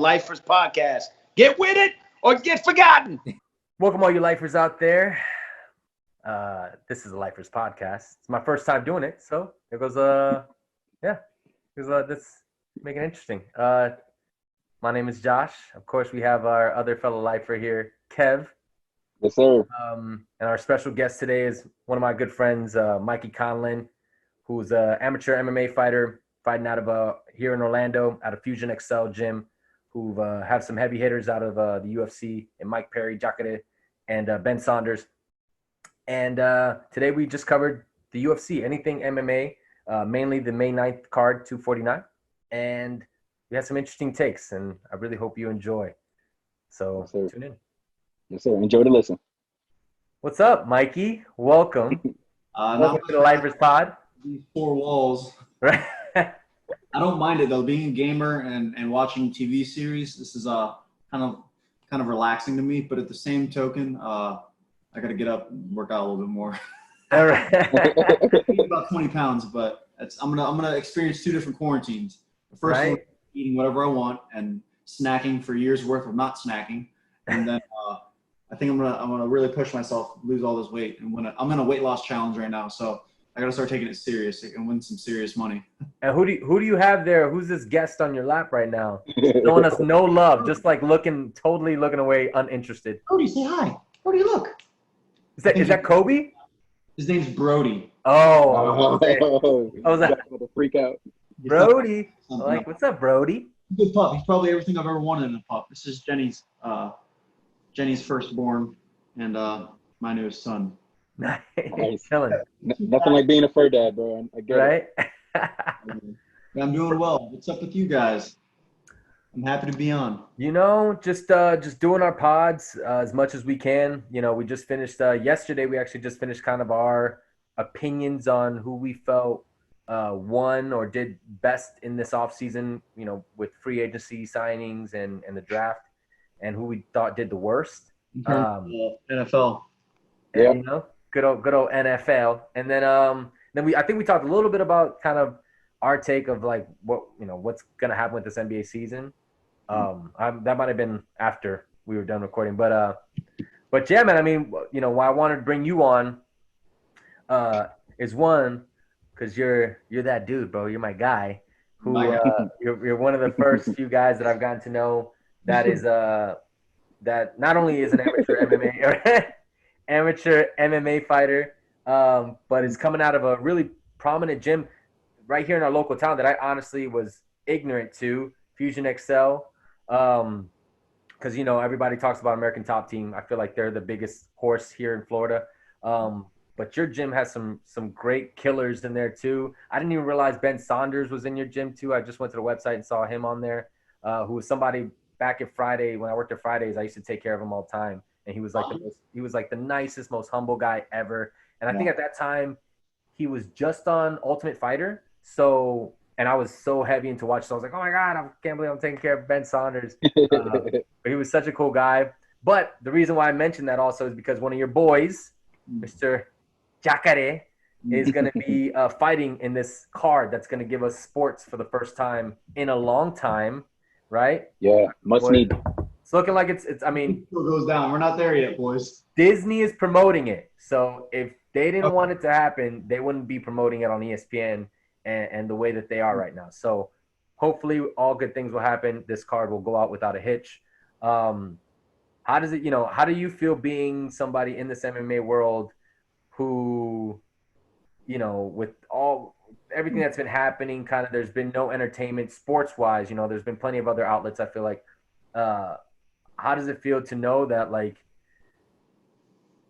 Lifers Podcast. Get with it or get forgotten. Welcome all you lifers out there. This is the Lifers Podcast. It's my first time doing it, so it goes let's make it interesting. My name is Josh. Of course, we have our other fellow lifer here, Kev. Yes, sir. And our special guest today is one of my good friends, Mikey Conlon, who's an amateur MMA fighter fighting out of here in Orlando at a Fusion XL gym, who have some heavy hitters out of the UFC, and Mike Perry, Jacare, and Ben Saunders. And today we just covered the UFC, anything MMA, mainly the May 9th card, 249. And we had some interesting takes, and I really hope you enjoy. So Yes, tune in. Yes, sir. Enjoy the listen. What's up, Mikey? Welcome. Welcome to the Lifers Pod. These four walls. Right. I don't mind it though. Being a gamer and watching TV series, this is kind of relaxing to me. But at the same token, I got to get up and work out a little bit more. All right. I eat about 20 pounds, but I'm gonna experience two different quarantines. The first one, eating whatever I want and snacking for years worth of not snacking, and then I think I'm gonna really push myself, lose all this weight, and I'm in a weight loss challenge right now, so I gotta start taking it serious and win some serious money. And who do you have there? Who's this guest on your lap right now? Showing us no love, just like totally looking away, uninterested. Brody, say hi. Brody, look. Is that Kobe? His name's Brody. Oh, I was about to freak out. Brody. What's up, Brody? Good pup. He's probably everything I've ever wanted in a pup. This is Jenny's firstborn and my newest son. Nice. Nothing like being a fur dad, bro. I get right? it. I'm doing well. What's up with you guys? I'm happy to be on. Just doing our pods as much as we can. We just finished yesterday. We actually just finished kind of our opinions on who we felt won or did best in this offseason, with free agency signings and the draft, and who we thought did the worst. NFL. Yeah. Good old NFL. And then I think we talked a little bit about kind of our take of like what's gonna happen with this NBA season. That might have been after we were done recording, but yeah, man. I mean, why I wanted to bring you on is one, because you're that dude, bro. You're my guy. Who you're one of the first few guys that I've gotten to know that is that not only is an amateur MMA fighter, but is coming out of a really prominent gym right here in our local town that I honestly was ignorant to, Fusion XL. Because everybody talks about American Top Team. I feel like they're the biggest horse here in Florida. But your gym has some great killers in there too. I didn't even realize Ben Saunders was in your gym too. I just went to the website and saw him on there. Who was somebody back at Friday when I worked at Fridays. I used to take care of him all the time, and he was like the nicest, most humble guy ever. And I think at that time he was just on Ultimate Fighter. So, and I was so heavy into watch. So I was like, oh my God, I can't believe I'm taking care of Ben Saunders. But he was such a cool guy. But the reason why I mentioned that also is because one of your boys, Mr. Jacare, is going to be fighting in this card that's going to give us sports for the first time in a long time, right? Yeah, much needed. It's looking like it's. I mean, it goes down. We're not there yet, boys. Disney is promoting it, so if they didn't want it to happen, they wouldn't be promoting it on ESPN and the way that they are right now. So hopefully, all good things will happen. This card will go out without a hitch. How does it? How do you feel being somebody in this MMA world who, with everything that's been happening, kind of, there's been no entertainment sports-wise. There's been plenty of other outlets. I feel like. How does it feel to know that, like,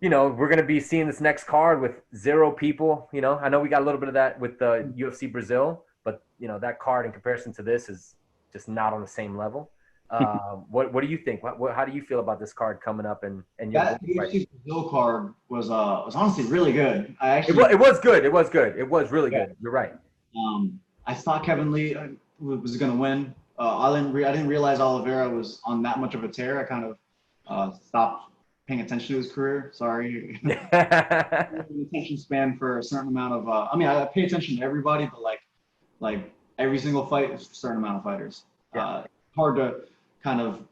we're going to be seeing this next card with 0 people? I know we got a little bit of that with the UFC Brazil, but, that card in comparison to this is just not on the same level. What do you think? How do you feel about this card coming up? And that UFC Brazil card was honestly really good. It was good. It was good. It was really good. You're right. I thought Kevin Lee was going to win. I didn't realize Oliveira was on that much of a tear. I kind of stopped paying attention to his career. Sorry. Attention span for a certain amount of. I pay attention to everybody, but like every single fight is a certain amount of fighters. Yeah. Hard to kind of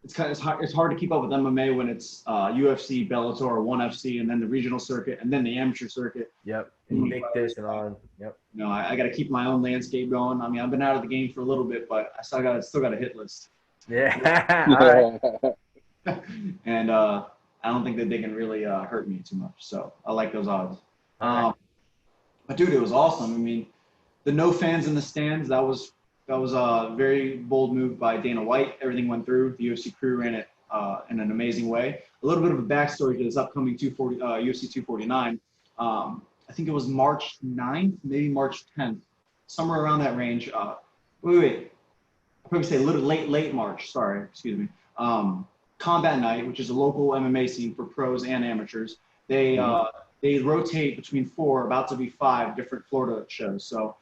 it's hard to keep up with MMA when it's UFC, Bellator, ONE FC, and then the regional circuit, and then the amateur circuit. Yep. Invictus and on. Yep. You know, I got to keep my own landscape going. I mean, I've been out of the game for a little bit, but I still got a hit list. Yeah. All right. And I don't think that they can really hurt me too much. So I like those odds. But dude, it was awesome. I mean, the no fans in the stands, that was a very bold move by Dana White. Everything went through. The UFC crew ran it in an amazing way. A little bit of a backstory to this upcoming UFC 249. I think it was March 9th, maybe March 10th, somewhere around that range. Wait. I'll probably say a little late March. Sorry, excuse me. Combat Night, which is a local MMA scene for pros and amateurs. They rotate between 4, about to be 5 different Florida shows. So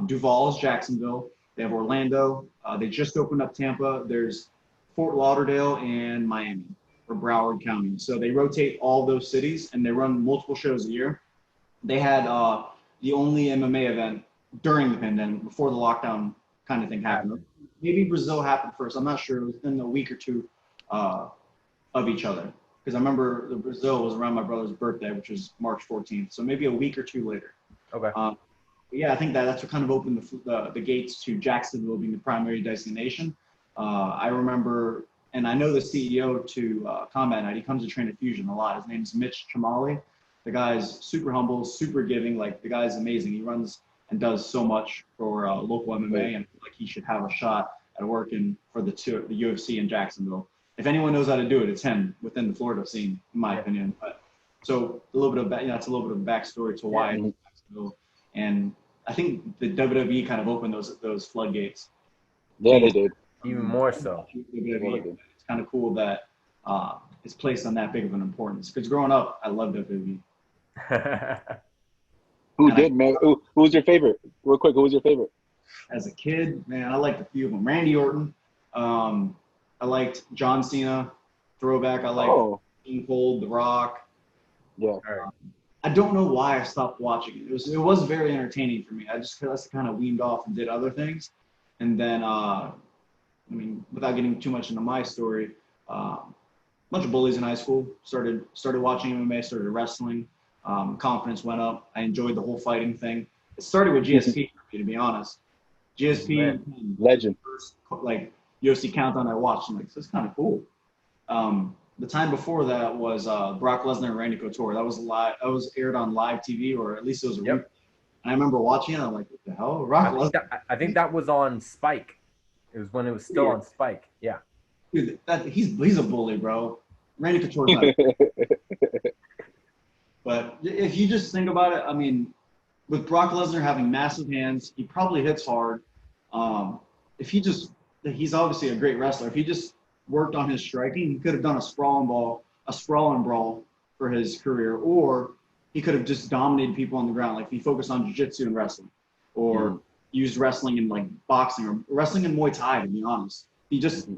Duval's, Jacksonville. They have Orlando. They just opened up Tampa. There's Fort Lauderdale and Miami or Broward County. So they rotate all those cities and they run multiple shows a year. They had the only MMA event during the pandemic, before the lockdown kind of thing happened. Maybe Brazil happened first. I'm not sure. It was within a week or two of each other. Because I remember the Brazil was around my brother's birthday, which was March 14th. So maybe a week or two later. Okay. Yeah, I think that's what kind of opened the gates to Jacksonville being the primary destination. I remember, and I know the CEO to Combat Night. He comes to train at Fusion a lot. His name's Mitch Chamali. The guy's super humble, super giving. Like, the guy's amazing. He runs and does so much for local MMA, and like he should have a shot at working for the UFC in Jacksonville. If anyone knows how to do it, it's him within the Florida scene, in my opinion. But so a little bit of that's a little bit of backstory to why it's Jacksonville. And I think the WWE kind of opened those floodgates. Yeah, they did. Even more so. It's kind of cool that it's placed on that big of an importance. Because growing up, I loved WWE. Who did, man? Who was your favorite? Real quick, who was your favorite? As a kid, man, I liked a few of them. Randy Orton. I liked John Cena, throwback. I liked Stone Cold, The Rock. Yeah. I don't know why I stopped watching it. It was very entertaining for me. I just kind of weaned off and did other things. And then, I mean, without getting too much into my story, a bunch of bullies in high school started watching MMA, started wrestling. Confidence went up. I enjoyed the whole fighting thing. It started with GSP, for me, to be honest. GSP, legend. First, like, UFC countdown I watched. I'm like, this is kind of cool. The time before that was Brock Lesnar and Randy Couture. That was live. That was aired on live TV, or at least it was a replay. And I remember watching it. I'm like, what the hell? I think that was on Spike. It was when it was still on Spike. Yeah. Dude, he's a bully, bro. Randy Couture's not. But if you just think about it, I mean, with Brock Lesnar having massive hands, he probably hits hard. He's obviously a great wrestler. If he just worked on his striking, he could have done a sprawl and brawl for his career, or he could have just dominated people on the ground. Like, if he focused on jiu-jitsu and wrestling, or used wrestling in like boxing, or wrestling in Muay Thai, to be honest. He just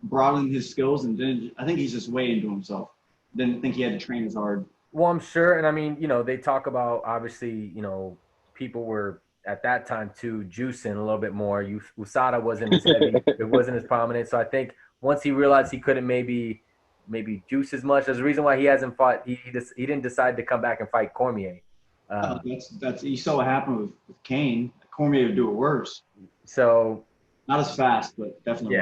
broadened his skills, and I think he's just way into himself. Didn't think he had to train as hard. Well, I'm sure. And I mean, they talk about, obviously, people were at that time too juicing a little bit more. USADA wasn't as heavy. It wasn't as prominent. So I think once he realized he couldn't maybe juice as much, there's a reason why he hasn't fought. He didn't decide to come back and fight Cormier. That's you saw what happened with Kane. Cormier would do it worse. So not as fast, but definitely.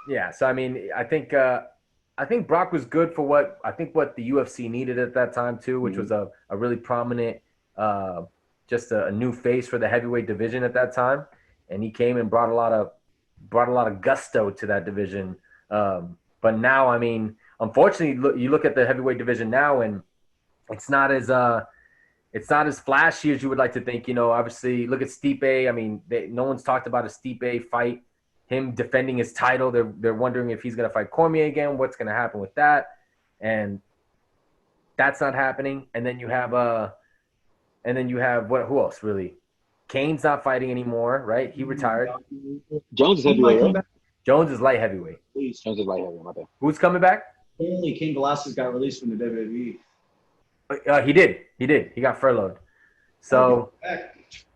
Yeah. So I mean, I think Brock was good for what the UFC needed at that time too, which was a really prominent, just a new face for the heavyweight division at that time, and he came and brought a lot of gusto to that division. But now, I mean, unfortunately, you look at the heavyweight division now, and it's not as flashy as you would like to think. Obviously, look at Stipe. I mean, no one's talked about a Stipe fight. Him defending his title, they're wondering if he's going to fight Cormier again. What's going to happen with that? And that's not happening. And then you have who else really? Kane's not fighting anymore, right? He retired. Jones is heavyweight, right? Jones is light heavyweight. Jones is light heavyweight. My bad. Who's coming back? Only Cain Velasquez got released from the WWE. He did. He got furloughed. So,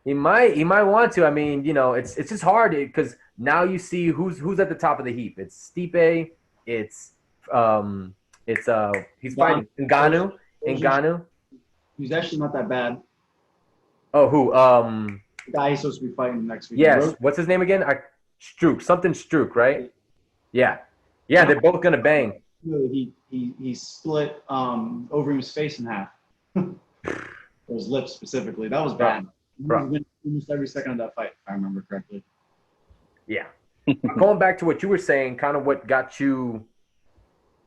He might want to. I mean, you know, it's just hard because now you see who's at the top of the heap. It's Stipe. It's he's fighting Ngannou. Ngannou. He's actually not that bad. Oh, who? The guy he's supposed to be fighting next week. Yes. What's his name again? Struck. Something Struck, right? Yeah. Yeah, they're both gonna bang. He split Overeem's face in half. His lips specifically. That was bad. Bro. Almost every second of that fight, if I remember correctly. Yeah. Going back to what you were saying, kind of what got you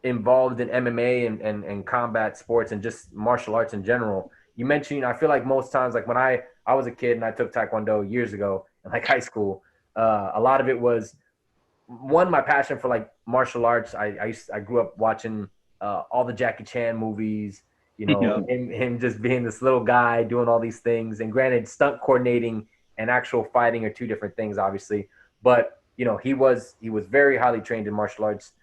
involved in MMA and combat sports and just martial arts in general. You mentioned, I feel like most times, like when I was a kid and I took Taekwondo years ago in like high school, a lot of it was one, my passion for like martial arts. I grew up watching all the Jackie Chan movies, you know, him just being this little guy doing all these things. And granted, stunt coordinating and actual fighting are two different things, obviously. But, you know, he was very highly trained in martial arts,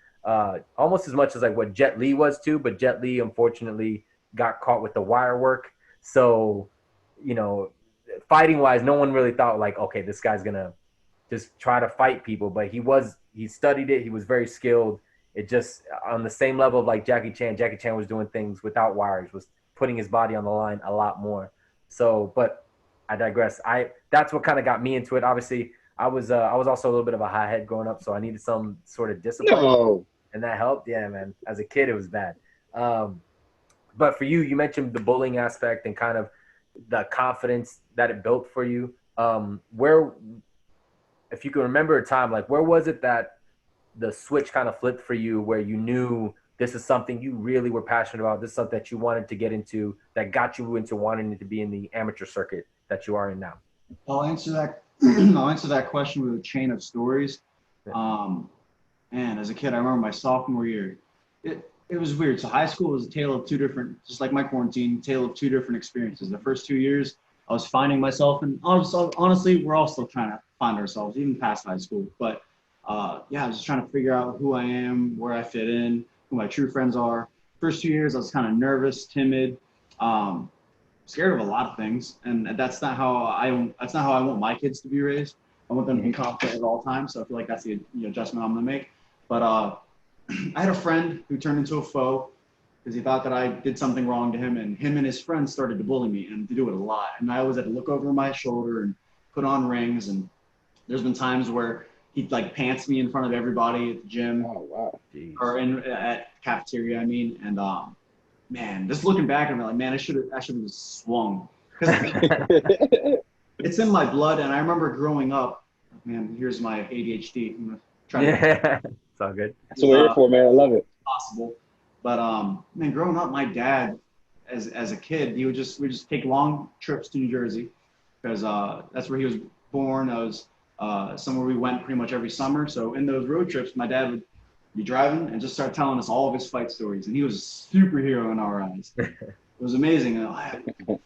almost as much as like what Jet Li was too. But Jet Li, unfortunately, got caught with the wire work. So, you know, fighting wise, no one really thought like, okay, this guy's going to just try to fight people. But he studied it. He was very skilled. It just on the same level of like Jackie Chan. Jackie Chan was doing things without wires, was putting his body on the line a lot more. So, but I digress. That's what kind of got me into it. Obviously, I was also a little bit of a hothead growing up, so I needed some sort of discipline, and that helped. Yeah, man. As a kid, it was bad. But for you, you mentioned the bullying aspect and kind of the confidence that it built for you. Where, if you can remember a time, like where was it that the switch kind of flipped for you, where you knew this is something you really were passionate about, this is something that you wanted to get into, that got you into wanting to be in the amateur circuit that you are in now? I'll answer that. I'll answer that question with a chain of stories. And as a kid, I remember my sophomore year. It was weird. So high school was a tale of two different, just like my quarantine, tale of two different experiences. The first 2 years, I was finding myself, and honestly, we're all still trying to find ourselves, even past high school. But yeah, I was just trying to figure out who I am, where I fit in, who my true friends are. First 2 years, I was kind of nervous, timid, scared of a lot of things, and that's not how I want my kids to be raised. I want them to be confident at all times. So I feel like that's the adjustment I'm gonna make. But I had a friend who turned into a foe because he thought that I did something wrong to him, and him and his friends started to bully me and to do it a lot. And I always had to look over my shoulder and put on rings. And there's been times where he'd like pants me in front of everybody at the gym, or at cafeteria. I mean, and man, just looking back, I'm like, man, I should have just swung. It's in my blood, and I remember growing up. Man, here's my ADHD. I'm gonna try to. It's all good. That's what we're here for, man. I love it. Possible, but man, growing up, my dad, as a kid, we would just take long trips to New Jersey, because that's where he was born. I was somewhere we went pretty much every summer. So in those road trips, my dad would be driving and just start telling us all of his fight stories, and he was a superhero in our eyes. It was amazing. I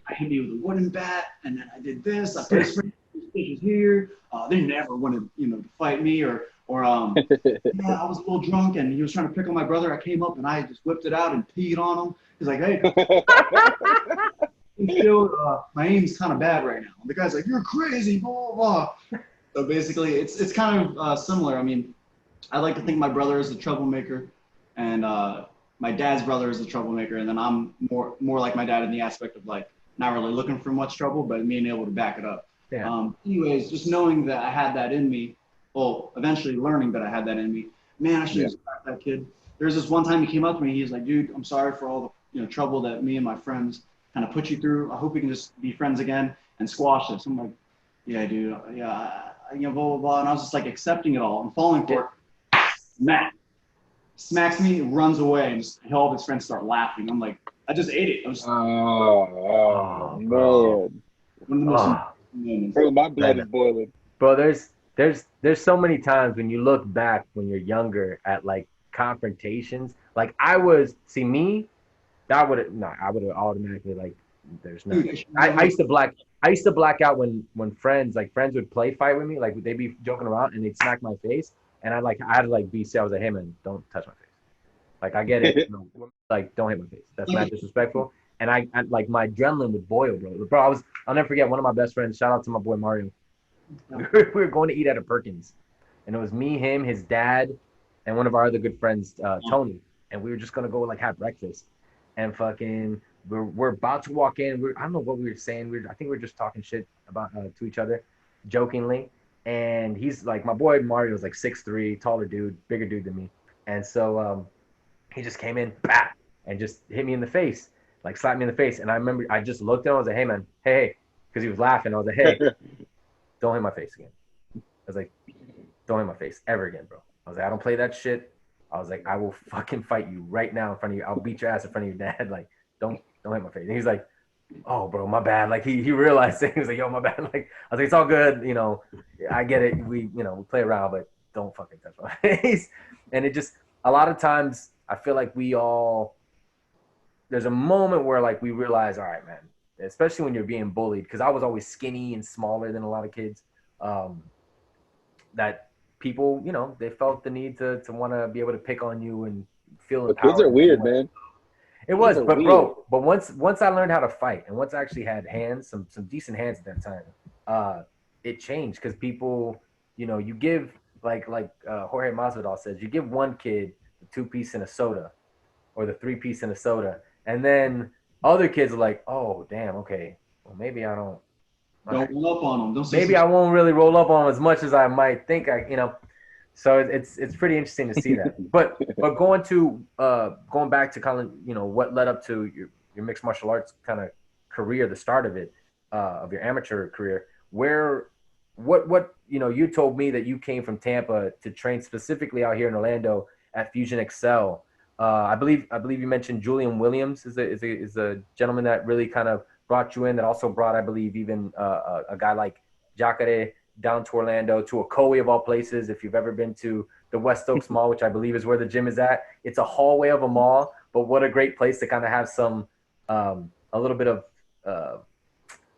hit me with a wooden bat, and then I did this. I put stitches here. They never wanted, to fight me, or I was a little drunk, and he was trying to pick on my brother. I came up and I just whipped it out and peed on him. He's like, hey, my aim's kind of bad right now. And the guy's like, you're crazy, blah, blah, blah. So basically, it's kind of similar. I mean, I like to think my brother is the troublemaker, and my dad's brother is the troublemaker, and then I'm more like my dad in the aspect of like not really looking for much trouble, but being able to back it up. Yeah. Anyways, just knowing that I had that in me, well, eventually learning that I had that in me, man, I should have cracked that kid. There's this one time he came up to me, he was like, dude, I'm sorry for all the trouble that me and my friends kind of put you through. I hope we can just be friends again and squash this. I'm like, yeah, dude, yeah, blah, blah, blah. And I was just like accepting it all and falling for it. Smacks me, runs away, and just all of his friends start laughing. I'm like, I just ate it. I was man. one of the most moments. Bro, my blood is boiling. Bro, there's so many times when you look back when you're younger at like confrontations. Like I would have automatically like there's no. I used to black out when friends would play fight with me, like they'd be joking around and they'd smack my face, and I had to like be I was like, hey man, don't touch my face. Like I get it, like don't hit my face. That's not disrespectful. And I like my adrenaline would boil, bro. Bro, I'll never forget one of my best friends. Shout out to my boy Mario. We were going to eat at a Perkins, and it was me, him, his dad, and one of our other good friends, Tony. And we were just gonna go like have breakfast, and fucking we're about to walk in. I don't know what we were saying. I think we were just talking shit about to each other, jokingly. And he's like, my boy Mario was like 6'3", taller dude, bigger dude than me. And so he just came in, bah, and just hit me in the face, like slapped me in the face. And I remember I just looked at him. I was like, hey man, hey, because he was laughing. I was like, hey, don't hit my face again. I was like, don't hit my face ever again, bro. I was like, I don't play that shit. I was like, I will fucking fight you right now in front of you. I'll beat your ass in front of your dad. Like, don't hit my face. And he's like, oh, bro, my bad. Like, he realized it. He was like, yo, my bad. Like, I was like, it's all good. You know, I get it. We play around, but don't fucking touch my face. And it just, a lot of times, I feel like there's a moment where, like, we realize, all right, man, especially when you're being bullied, because I was always skinny and smaller than a lot of kids, that people, they felt the need to want to be able to pick on you and feel empowered. Kids are weird, man. It was, but weird. Bro, but once I learned how to fight, and once I actually had hands, some decent hands at that time, it changed, because people, you give, like Jorge Masvidal says, you give one kid the 2-piece and a soda, or the 3-piece and a soda, and then other kids are like, oh damn, okay, well maybe I don't roll up on them. Maybe I won't really roll up on them as much as I might think. So it's pretty interesting to see that. But going back to kind of what led up to your mixed martial arts kind of career, the start of it, of your amateur career. What you told me that you came from Tampa to train specifically out here in Orlando at Fusion Excel. I believe you mentioned Julian Williams is a gentleman that really kind of brought you in, that also brought, I believe, even a guy like Jacare down to Orlando, to a Cowboy of all places. If you've ever been to the West Oaks Mall, which I believe is where the gym is at, it's a hallway of a mall, but what a great place to kind of have some a little bit of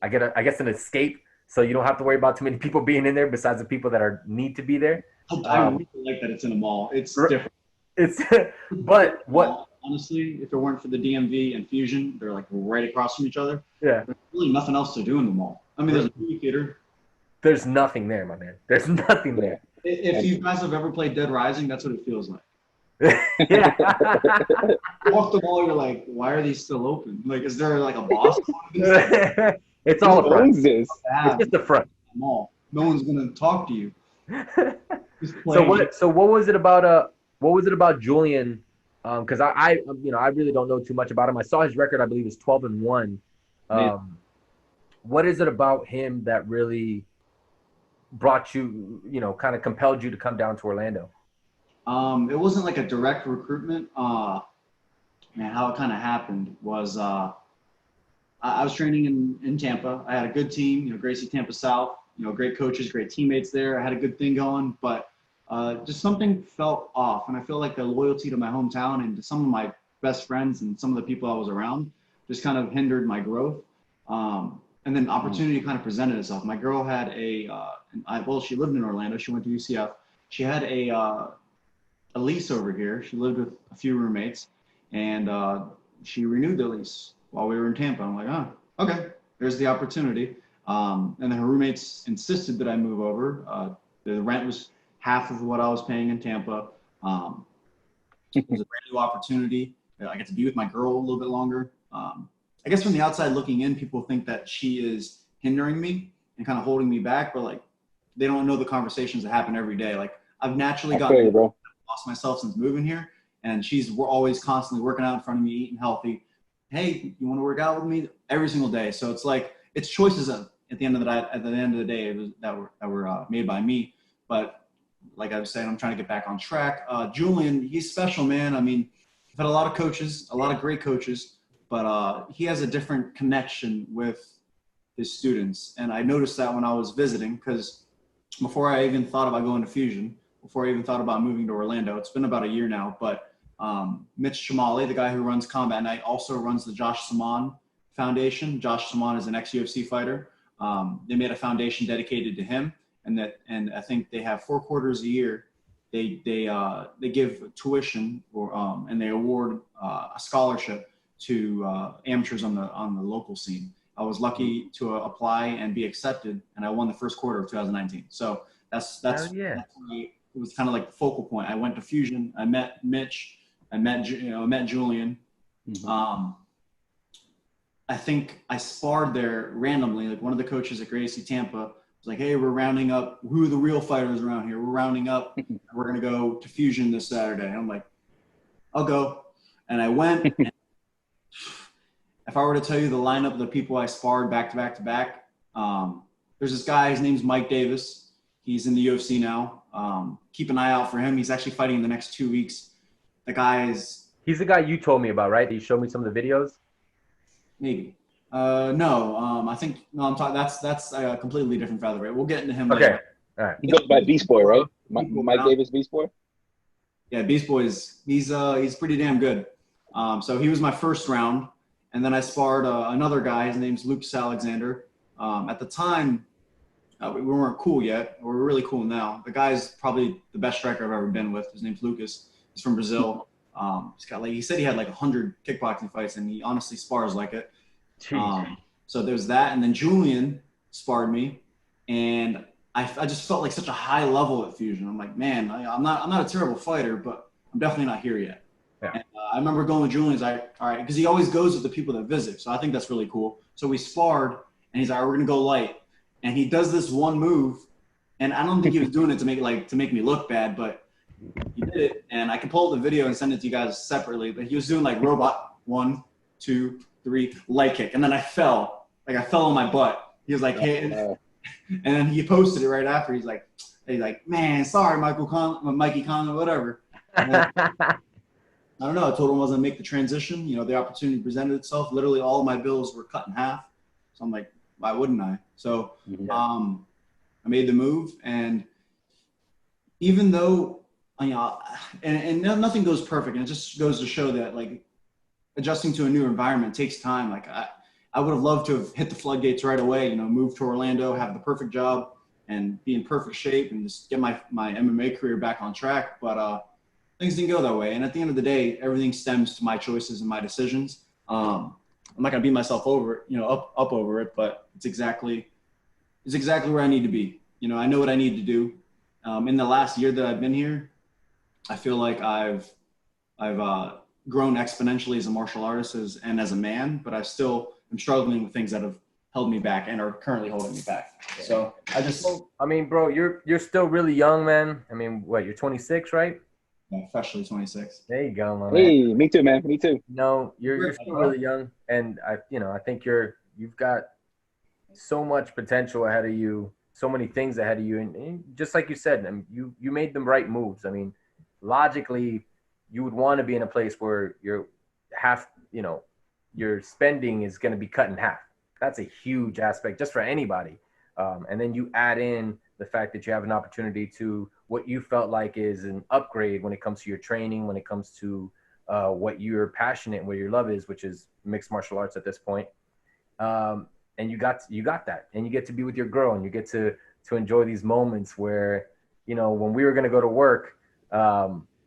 I guess an escape, so you don't have to worry about too many people being in there besides the people that need to be there. I really like that it's in a mall. It's different. It's but what honestly, if it weren't for the DMV and Fusion, they're like right across from each other. Yeah, there's really nothing else to do in the mall. I mean, there's a movie theater. There's nothing there, my man. There's nothing there. If you guys have ever played Dead Rising, that's what it feels like. Yeah. You walk the mall, you're like, why are these still open? Like, is there like a boss? It's all a front. It's just the front. Mall. No one's gonna talk to you. So what was it about Julian? Because I really don't know too much about him. I saw his record. I believe is 12-1. What is it about him that really brought you, kind of compelled you to come down to Orlando? It wasn't like a direct recruitment. How it kind of happened was I was training in Tampa. I had a good team, Gracie Tampa South, great coaches, great teammates there. I had a good thing going, but just something felt off. And I feel like the loyalty to my hometown and to some of my best friends and some of the people I was around just kind of hindered my growth. And then opportunity kind of presented itself. My girl had she lived in Orlando. She went to UCF. She had a lease over here. She lived with a few roommates, and she renewed the lease while we were in Tampa. I'm like, oh, okay, there's the opportunity. And then her roommates insisted that I move over. The rent was half of what I was paying in Tampa. It was a brand new opportunity. I get to be with my girl a little bit longer. I guess from the outside looking in, people think that she is hindering me and kind of holding me back, but like they don't know the conversations that happen every day. Like I've naturally lost myself since moving here, and we're always constantly working out in front of me, eating healthy. Hey, you want to work out with me? Every single day. So it's like it's choices at the end of the day that were made by me. But like I was saying, I'm trying to get back on track. Julian, he's special, man. I mean, I've had a lot of coaches, a lot of great coaches. But he has a different connection with his students. And I noticed that when I was visiting, because before I even thought about going to Fusion, before I even thought about moving to Orlando, it's been about a year now, but Mitch Chamale, the guy who runs Combat Night, also runs the Josh Saman Foundation. Josh Saman is an ex-UFC fighter. They made a foundation dedicated to him, and I think they have 4 quarters a year. They give tuition and they award a scholarship amateurs on the local scene. I was lucky to apply and be accepted, and I won the first quarter of 2019. So that's it was kind of like the focal point. I went to Fusion. I met Mitch. I met Julian. Mm-hmm. I think I sparred there randomly. Like one of the coaches at Gracie Tampa was like, "Hey, we're rounding up. Who are the real fighters around here? We're rounding up. We're gonna go to Fusion this Saturday." And I'm like, "I'll go." And I went. And if I were to tell you the lineup of the people I sparred back to back to back, there's this guy. His name's Mike Davis. He's in the UFC now. Keep an eye out for him. He's actually fighting in the next 2 weeks. The guy is. He's the guy you told me about, right? You showed me some of the videos. Maybe. No. I think no. I'm talking. That's a completely different featherweight. We'll get into him. Okay. Later. All right. He goes by Beast Boy, right? Mike Davis, Beast Boy. Yeah, Beast Boy is he's pretty damn good. So he was my first round, and then I sparred another guy. His name's Lucas Alexander. At the time, we weren't cool yet. We're really cool now. The guy's probably the best striker I've ever been with. His name's Lucas. He's from Brazil. He's got he said he had like 100 kickboxing fights, and he honestly spars like it. So there's that, and then Julian sparred me, and I just felt like such a high level at Fusion. I'm like, man, I'm not a terrible fighter, but I'm definitely not here yet. Yeah. And, I remember going with Julian. He's like, all right, because he always goes with the people that visit, so I think that's really cool. So we sparred, and he's like, all right, we're gonna go light, and he does this one move, and I don't think he was doing it to make me look bad, but he did it, and I can pull up the video and send it to you guys separately. But he was doing like robot 1, 2, 3 light kick, and then I fell on my butt. He was like, hey, and then he posted it right after. He's like, man, sorry, Mikey Conlon, whatever. I don't know. I told him I was gonna make the transition. You know, the opportunity presented itself. Literally, all of my bills were cut in half. So I'm like, why wouldn't I? So I made the move, and even though and nothing goes perfect, and it just goes to show that like adjusting to a new environment takes time. Like I would have loved to have hit the floodgates right away. You know, move to Orlando, have the perfect job, and be in perfect shape, and just get my MMA career back on track. But things didn't go that way. And at the end of the day, everything stems to my choices and my decisions. I'm not gonna beat myself over it, up over it, but it's exactly where I need to be. You know, I know what I need to do. In the last year that I've been here, I feel like I've grown exponentially as a martial artist and as a man, but I still am struggling with things that have held me back and are currently holding me back. So bro, you're still really young, man. I mean, what, you're 26, right? Yeah, officially 26. There you go, man. Hey, me too, man. Me too. No, you're still really young, and I think you've got so much potential ahead of you, so many things ahead of you, and just like you said, you made the right moves. I mean, logically, you would want to be in a place where your spending is going to be cut in half. That's a huge aspect just for anybody. And then you add in the fact that you have an opportunity to what you felt like is an upgrade when it comes to your training, when it comes to what you're passionate and what your love is, which is mixed martial arts at this point. And you got that, and you get to be with your girl, and you get to enjoy these moments where, when we were going to go to work,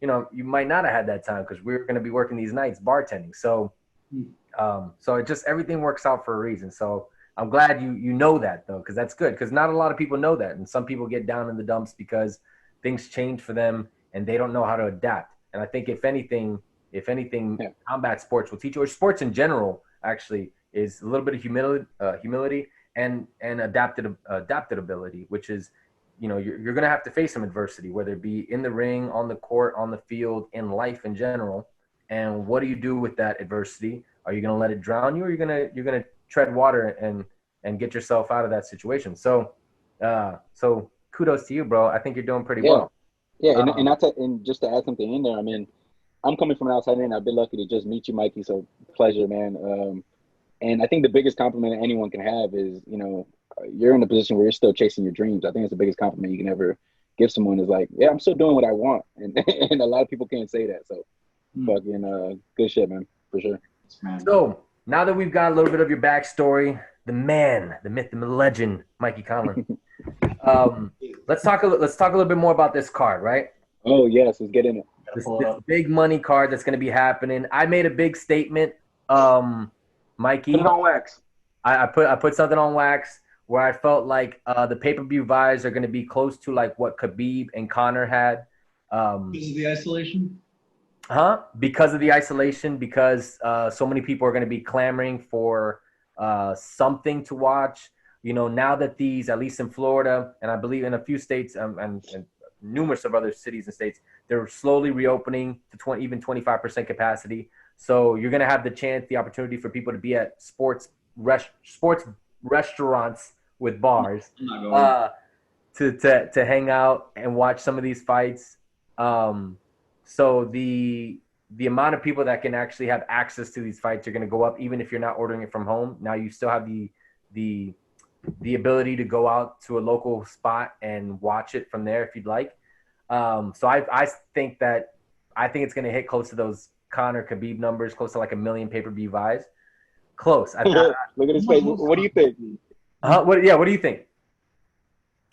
you might not have had that time because we were going to be working these nights bartending. So it just, everything works out for a reason. So I'm glad you know that, though, because that's good, because not a lot of people know that. And some people get down in the dumps because things change for them and they don't know how to adapt. And I think if anything, combat sports will teach you, or sports in general, actually, is a little bit of humility and adaptability, which is, you're going to have to face some adversity, whether it be in the ring, on the court, on the field, in life in general. And what do you do with that adversity? Are you going to let it drown you, or you're going to tread water and get yourself out of that situation? So kudos to you, bro. I think you're doing pretty well. Yeah, and just to add something in there, I mean, I'm coming from an outside in. I've been lucky to just meet you, Mikey. So pleasure, man. And I think the biggest compliment anyone can have is, you're in a position where you're still chasing your dreams. I think it's the biggest compliment you can ever give someone is like, yeah, I'm still doing what I want. And a lot of people can't say that. So fucking good shit, man, for sure. So now that we've got a little bit of your backstory, the man, the myth, the legend, Mikey Conlon. Let's talk a little bit more about this card, right? Oh yes, let's get in it. This big money card that's going to be happening. I made a big statement Mikey, Put it on wax. I put something on wax where I felt like the pay-per-view vibes are going to be close to like what Khabib and Conor had. Because of the isolation? Because of the isolation, because so many people are going to be clamoring for something to watch. You know, now that these, at least in Florida, and I believe in a few states and numerous of other cities and states, they're slowly reopening to even 25% capacity. So you're going to have the opportunity for people to be at sports restaurants with bars to hang out and watch some of these fights. So the amount of people that can actually have access to these fights are going to go up, even if you're not ordering it from home. Now you still have the ability to go out to a local spot and watch it from there if you'd like. So I think it's going to hit close to those Conor Khabib numbers, close to like 1 million pay-per-view buys. Close. Look at his face. What do you think? What do you think?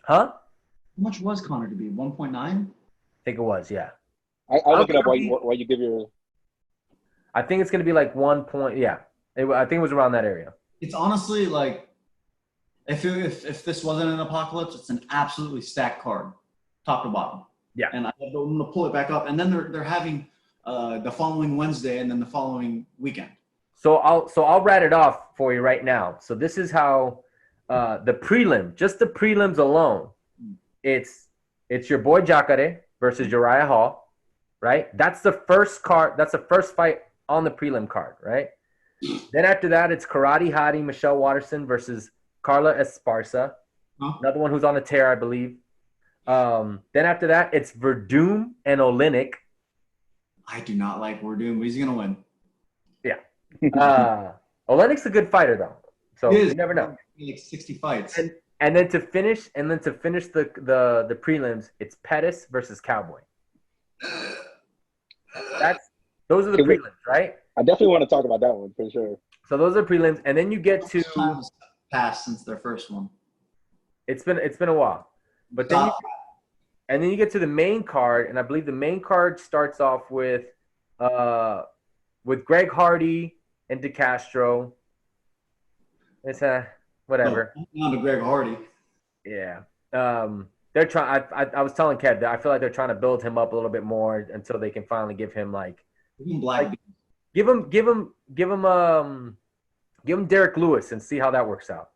How much was Conor to be? 1.9? I think it was, yeah. I'll look it up while you give your. I think it's going to be like 1 point. Yeah, I think it was around that area. It's honestly like, if this wasn't an apocalypse, it's an absolutely stacked card, top to bottom. Yeah. And I'm going to pull it back up, and then they're having the following Wednesday, and then the following weekend. So I'll rat it off for you right now. So this is how the prelims alone, it's your boy Jacare versus Uriah Hall, right? That's the first card. That's the first fight on the prelim card, right? Then after that, it's Karate Hottie Michelle Waterson versus Carla Esparza, another one who's on a tear, I believe. Then after that, it's Verdum and Oleinik. I do not like Verdum, but he's going to win. Yeah. Oleinik's a good fighter, though. So you never know. Like 60 fights. And then to finish the prelims, it's Pettis versus Cowboy. Those are the prelims, right? I definitely want to talk about that one for sure. So those are prelims, and then you get to passed since their first one. It's been a while, but then you get to the main card, and I believe the main card starts off with Greg Hardy and DeCastro. It's whatever. Not to Greg Hardy. Yeah. They're trying. I was telling Kev that I feel like they're trying to build him up a little bit more until they can finally give him give him Derek Lewis and see how that works out.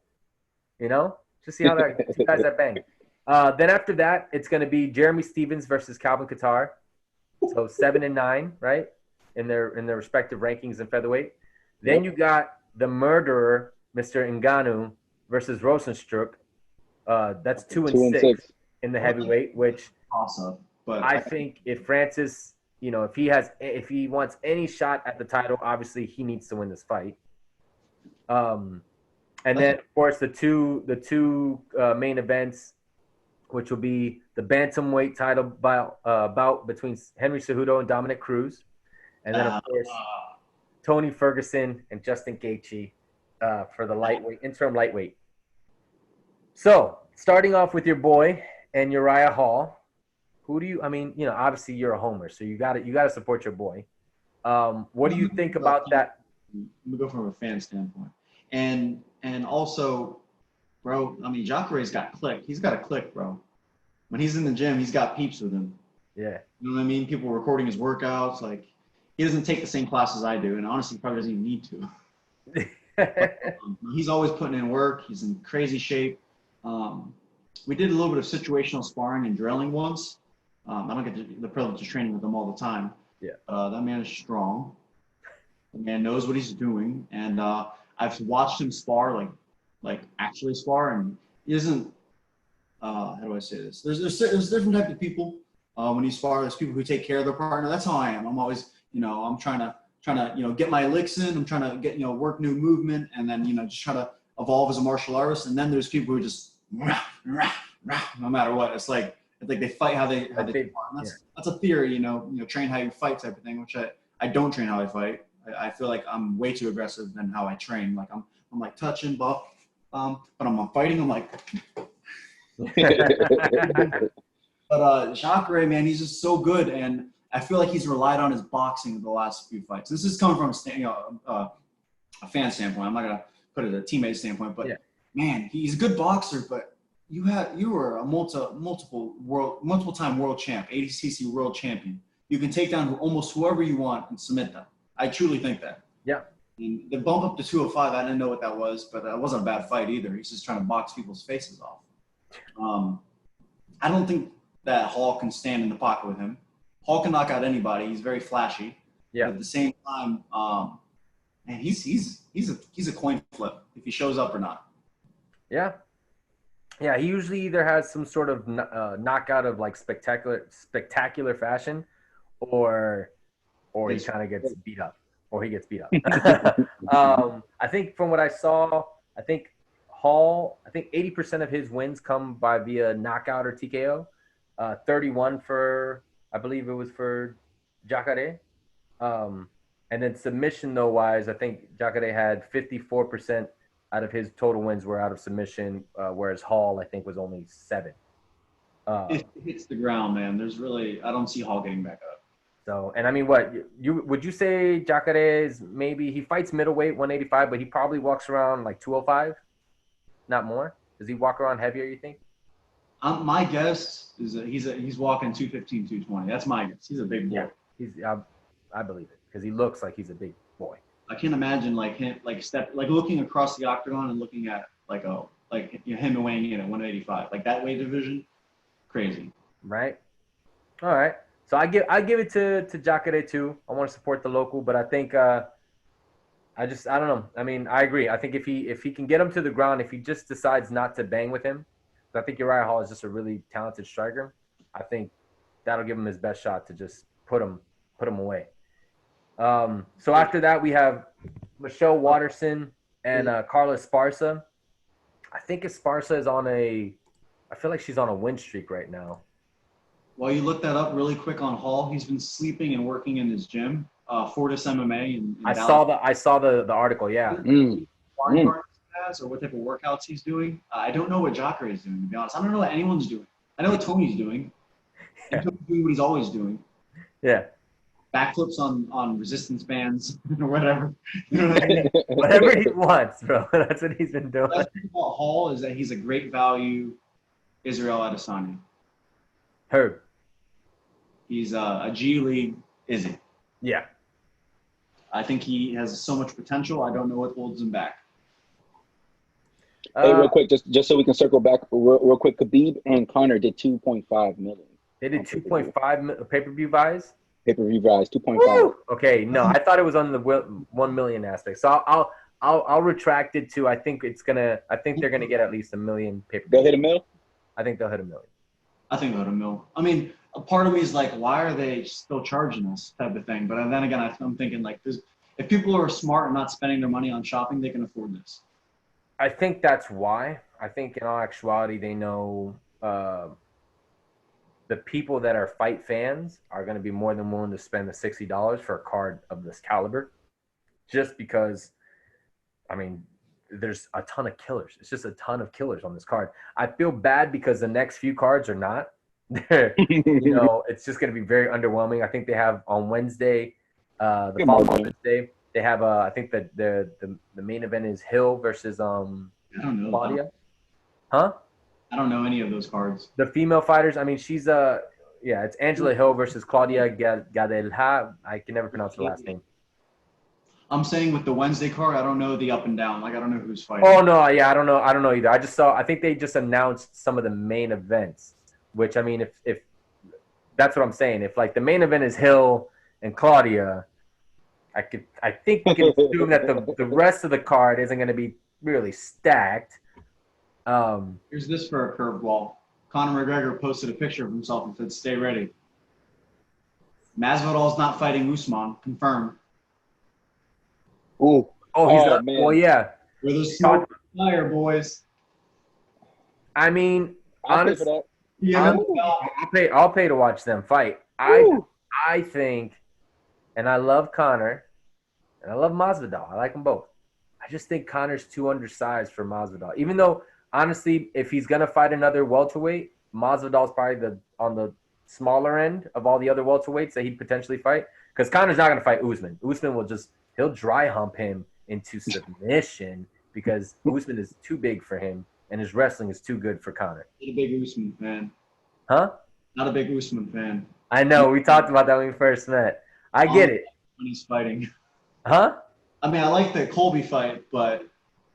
You know, just see how that two guys that bang. Then after that, it's going to be Jeremy Stevens versus Calvin Kattar. So 7 and 9, right, in their respective rankings in featherweight. Then you got the murderer, Mr. Ngannou, versus Rosenstruck. That's 2 and 6 in the heavyweight, which awesome. But I think if Francis, you know, if he wants any shot at the title, obviously he needs to win this fight. And then of course the two main events, which will be the bantamweight title bout between Henry Cejudo and Dominick Cruz, and then of course Tony Ferguson and Justin Gaethje for the interim lightweight. So starting off with your boy and Uriah Hall. Who do you? I mean, you know, obviously you're a homer, so you got to support your boy. What do you think about that? Let me go from a fan standpoint, and also, bro. I mean, Jacare's got click. He's got a click, bro. When he's in the gym, he's got peeps with him. Yeah. You know what I mean? People recording his workouts. Like, he doesn't take the same classes I do, and honestly, he probably doesn't even need to. But, he's always putting in work. He's in crazy shape. We did a little bit of situational sparring and drilling once. I don't get the privilege of training with him all the time. Yeah. That man is strong. The man knows what he's doing, and I've watched him spar, like actually spar, and he isn't. How do I say this? There's different types of people. When you spar, there's people who take care of their partner. That's how I am. I'm always, I'm trying to, get my licks in. I'm trying to get, work new movement, and then, just try to evolve as a martial artist. And then there's people who just no matter what. It's like they fight how they that's a theory, train how you fight type of thing, which I don't train how I fight. I feel like I'm way too aggressive than how I train. Like I'm like touching, but I'm fighting. I'm like. But Jacare, man, he's just so good, and I feel like he's relied on his boxing in the last few fights. This is coming from a fan standpoint. I'm not gonna put it a teammate standpoint, but yeah. man, he's a good boxer. But you were a multiple time world champ, ADCC world champion. You can take down almost whoever you want and submit them. I truly think that. Yeah. And the bump up to 205, I didn't know what that was, but that wasn't a bad fight either. He's just trying to box people's faces off. I don't think that Hall can stand in the pocket with him. Hall can knock out anybody. He's very flashy. Yeah. But at the same time, man, he's a coin flip if he shows up or not. Yeah. Yeah, he usually either has some sort of knockout of like spectacular fashion, or he kind of gets beat up. Or he gets beat up. I think from what I saw, I think Hall, 80% of his wins come via knockout or TKO. 31 for, I believe it was for Jacare. And then submission though wise, I think Jacare had 54% out of his total wins were out of submission, whereas Hall I think was only 7. If it hits the ground, man, I don't see Hall getting back up. So, and I mean, would you say Jacare is maybe he fights middleweight 185, but he probably walks around like 205, not more? Does he walk around heavier? You think? My guess is that he's walking 215, 220. That's my guess. He's a big boy. Yeah, I believe it because he looks like he's a big boy. I can't imagine him looking across the octagon and looking at him weighing in at 185, like that weight division, crazy. Right. All right. So I give it to Jacare too. I want to support the local, but I think I don't know. I mean, I agree. I think if he can get him to the ground, if he just decides not to bang with him, I think Uriah Hall is just a really talented striker. I think that'll give him his best shot to just put him away. So after that, we have Michelle Waterson and Carla Esparza. I think Esparza is I feel like she's on a win streak right now. While you look that up really quick on Hall, he's been sleeping and working in his gym, Fortis MMA. In I saw the article. Yeah. Or what type of workouts he's doing. I don't know what Jacare is doing, to be honest. I don't know what anyone's doing. I know what Tony's doing. He's doing what he's always doing. Yeah. Backflips on resistance bands or whatever. You know what I mean? Whatever he wants, bro. That's what he's been doing. The best thing about Hall is that he's a great value Israel Adesanya. Herb. He's a G League Izzy. Yeah. I think he has so much potential. I don't know what holds him back. Hey, real quick, just so we can circle back real quick, Khabib and Conor did 2.5 million. They did 2.5 pay-per-view buys? Pay-per-view buys, 2.5. Okay, no, I thought it was on the 1 million aspect. So I'll retract it to I think they're gonna get at least 1 million pay-per-view. They'll hit a mil? I think they'll hit 1 million. I think they'll hit a mil. I mean, a part of me is like, why are they still charging us type of thing? But then again, I'm thinking like, if people are smart and not spending their money on shopping, they can afford this. I think that's why. I think in all actuality, they know the people that are fight fans are going to be more than willing to spend the $60 for a card of this caliber, just because, I mean, there's a ton of killers. It's just a ton of killers on this card. I feel bad because the next few cards are not. It's just going to be very underwhelming. I think they have on Wednesday, the following Wednesday, they have I think that the main event is Hill versus I don't know. Claudia. Huh? I don't know any of those cards. The female fighters, I mean, she's it's Angela Hill versus Claudia Gadelha. I can never pronounce her last name. I'm saying with the Wednesday card, I don't know the up and down. Like I don't know who's fighting. Oh no, yeah, I don't know either. I think they just announced some of the main events, which I mean, if that's what I'm saying. If like the main event is Hill and Claudia, I think we can assume that the rest of the card isn't going to be really stacked. Here's this for a curveball. Conor McGregor posted a picture of himself and said, "Stay ready." Masvidal's not fighting Usman. Confirmed. Ooh. Oh, he's up. Man. Well, yeah. Where the smoke fire, boys. I mean, honestly, Yeah. I'll pay to watch them fight. I think, and I love Conor, and I love Masvidal. I like them both. I just think Conor's too undersized for Masvidal. Even though, honestly, if he's gonna fight another welterweight, Masvidal's probably on the smaller end of all the other welterweights that he'd potentially fight. Because Conor's not gonna fight Usman. Usman will he'll dry hump him into submission because Usman is too big for him and his wrestling is too good for Conor. Not a big Usman fan. Huh? Not a big Usman fan. I know. We talked about that when we first met. I get it. When he's fighting. Huh? I mean, I like the Colby fight, but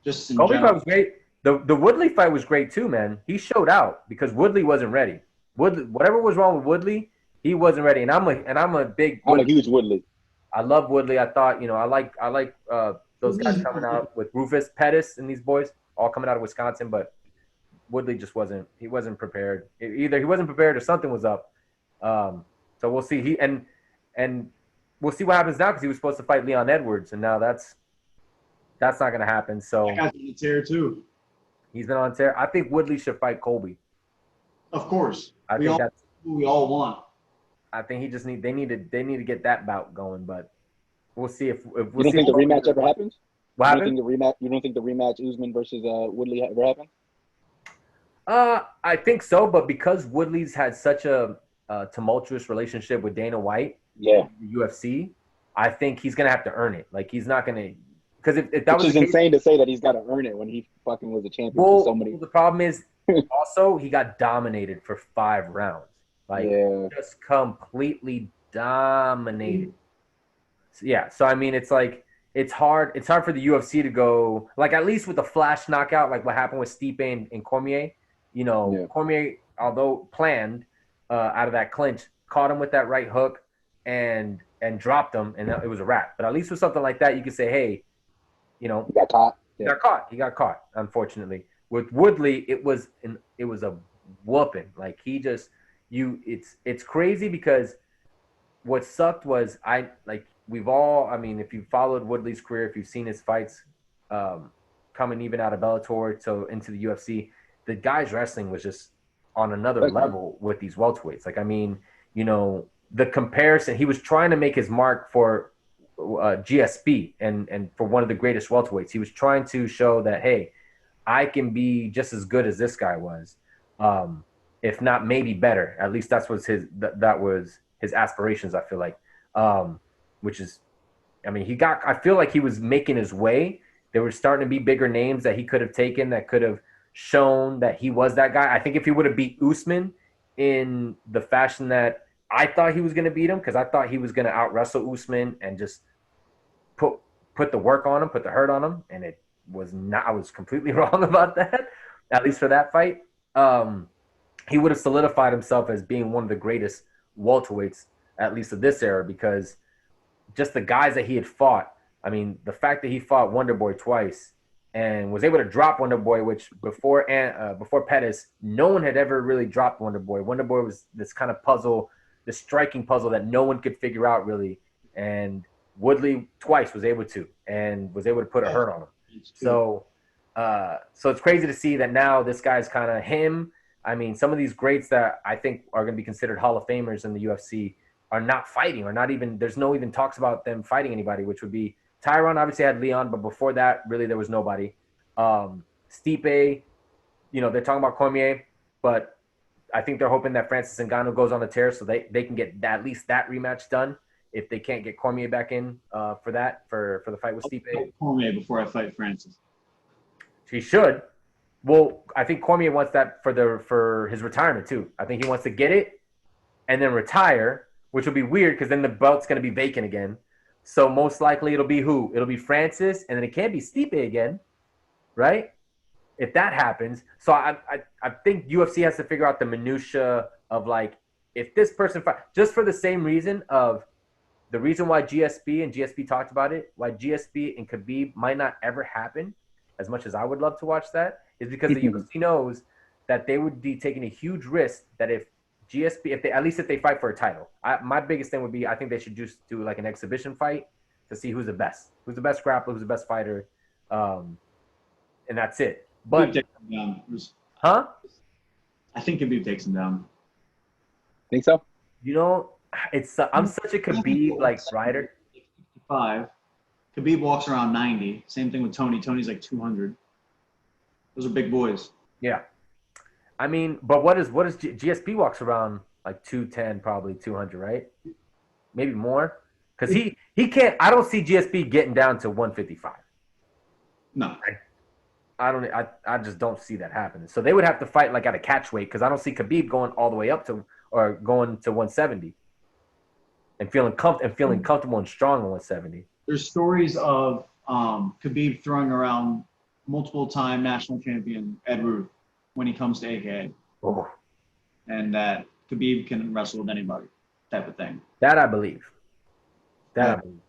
just in Colby general. fight was great. The Woodley fight was great too, man. He showed out because Woodley wasn't ready. Woodley, whatever was wrong with Woodley, he wasn't ready. And I'm a big. I'm a huge Woodley. I love Woodley. I thought, I like those guys coming out with Rufus, Pettis, and these boys all coming out of Wisconsin, but Woodley just wasn't. He wasn't prepared. Either he wasn't prepared or something was up. So we'll see. And we'll see what happens now because he was supposed to fight Leon Edwards, and now that's not going to happen. So that guy's on the tear too. He's been on tear. I think Woodley should fight Colby. Of course. I we think that's who we all want. I think they need to get that bout going, but we'll see if we'll you don't think the rematch ever happens? What happened? You don't think the rematch Usman versus Woodley ever happened? I think so, but because Woodley's had such a tumultuous relationship with Dana White, the UFC, I think he's gonna have to earn it. Like he's not gonna, because if that was insane to say that he's got to earn it when he fucking was a champion for so many. The problem is also he got dominated for 5 rounds, like just completely dominated. So I mean, it's like it's hard for the UFC to go like at least with the flash knockout, like what happened with Stipe and Cormier. Cormier, although planned out of that clinch, caught him with that right hook and dropped him, and it was a wrap. But at least with something like that, you could say, hey, he got caught. He got caught. Unfortunately, with Woodley, it was a whooping. Like it's crazy because what sucked was if you followed Woodley's career, if you've seen his fights coming even out of Bellator into the UFC, the guy's wrestling was just on another level with these welterweights. Like, I mean, the comparison, he was trying to make his mark for GSP and for one of the greatest welterweights. He was trying to show that, hey, I can be just as good as this guy was, if not maybe better. At least that was his aspirations, I feel like, which is, I mean, I feel like he was making his way. There were starting to be bigger names that he could have taken that could have shown that he was that guy. I think if he would have beat Usman in the fashion that I thought he was going to beat him, because I thought he was going to out-wrestle Usman and just put the work on him, put the hurt on him, and it was not. I was completely wrong about that, at least for that fight. He would have solidified himself as being one of the greatest welterweights, at least of this era, because just the guys that he had fought. I mean, the fact that he fought Wonderboy twice and was able to drop Wonderboy, which before Pettis, no one had ever really dropped Wonderboy. Wonderboy was this kind of puzzle, this striking puzzle that no one could figure out really. And Woodley twice was able to put a hurt on him. So it's crazy to see that now this guy's kind of him. I mean, some of these greats that I think are going to be considered Hall of Famers in the UFC are not fighting, or not even, there's no even talks about them fighting anybody, which would be Tyron obviously had Leon, but before that, really there was nobody. Stipe, they're talking about Cormier, but I think they're hoping that Francis Ngannou goes on the tear so they can get at least that rematch done if they can't get Cormier back in for the fight with Stipe. I'll Cormier before I fight Francis. He should. Well, I think Cormier wants that for his retirement too. I think he wants to get it and then retire, which will be weird because then the belt's going to be vacant again. So most likely it'll be who? It'll be Francis, and then it can't be Stipe again, right? If that happens. So I think UFC has to figure out the minutia of like, if this person just for the same reason of the reason why GSP talked about it, why GSP and Khabib might not ever happen, as much as I would love to watch that, is because the UFC knows that they would be taking a huge risk that if they fight for a title. My biggest thing would be I think they should just do like an exhibition fight to see who's the best grappler, who's the best fighter, and that's it. But takes him down. Huh? I think Khabib takes him down. Think so? It's I'm such a Khabib like rider. 55. Khabib walks around 90. Same thing with Tony. Tony's like 200. Those are big boys. Yeah. I mean, but what is GSP walks around like 210, probably 200, right? Maybe more, because he can't. I don't see GSP getting down to 155. No. I just don't see that happening. So they would have to fight like at a catch weight because I don't see Khabib going all the way up to or going to 170 and feeling comfortable and strong in 170. There's stories of Khabib throwing around multiple-time national champion Ed Ruth when he comes to AKA. Oh. And that Khabib can wrestle with anybody, type of thing. That I believe. I believe.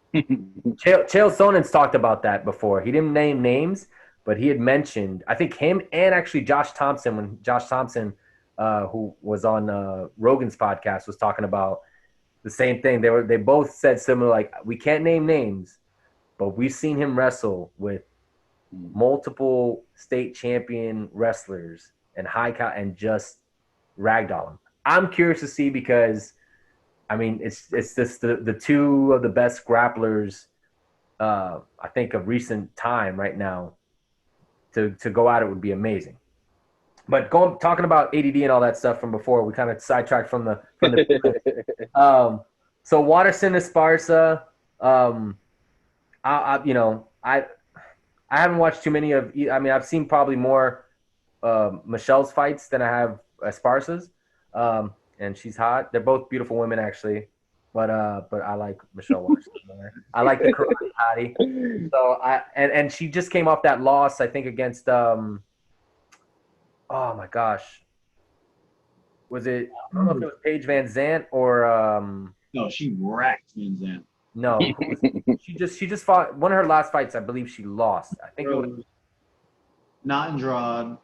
Chael Sonnen's talked about that before. He didn't name names, but he had mentioned, I think him and actually Josh Thompson, when Josh Thompson, who was on Rogan's podcast, was talking about the same thing. They both said similar, like, we can't name names, but we've seen him wrestle with multiple state champion wrestlers and and just ragdoll him. I'm curious to see because, I mean, it's just the two of the best grapplers, I think, of recent time right now. To go at it would be amazing. But talking about ADD and all that stuff from before, we kind of sidetracked from the so Waterson, Esparza, I haven't watched too many of. I mean, I've seen probably more Michelle's fights than I have Esparza's, and she's hot. They're both beautiful women, actually. But I like Michelle Waterson more. I like the karate hottie. So and she just came off that loss, I think, against oh my gosh. Was it, I don't know if it was Paige Van Zant or No, she wrecked Van Zant. No. she just fought one of her last fights, I believe she lost. I think it was not Andrade,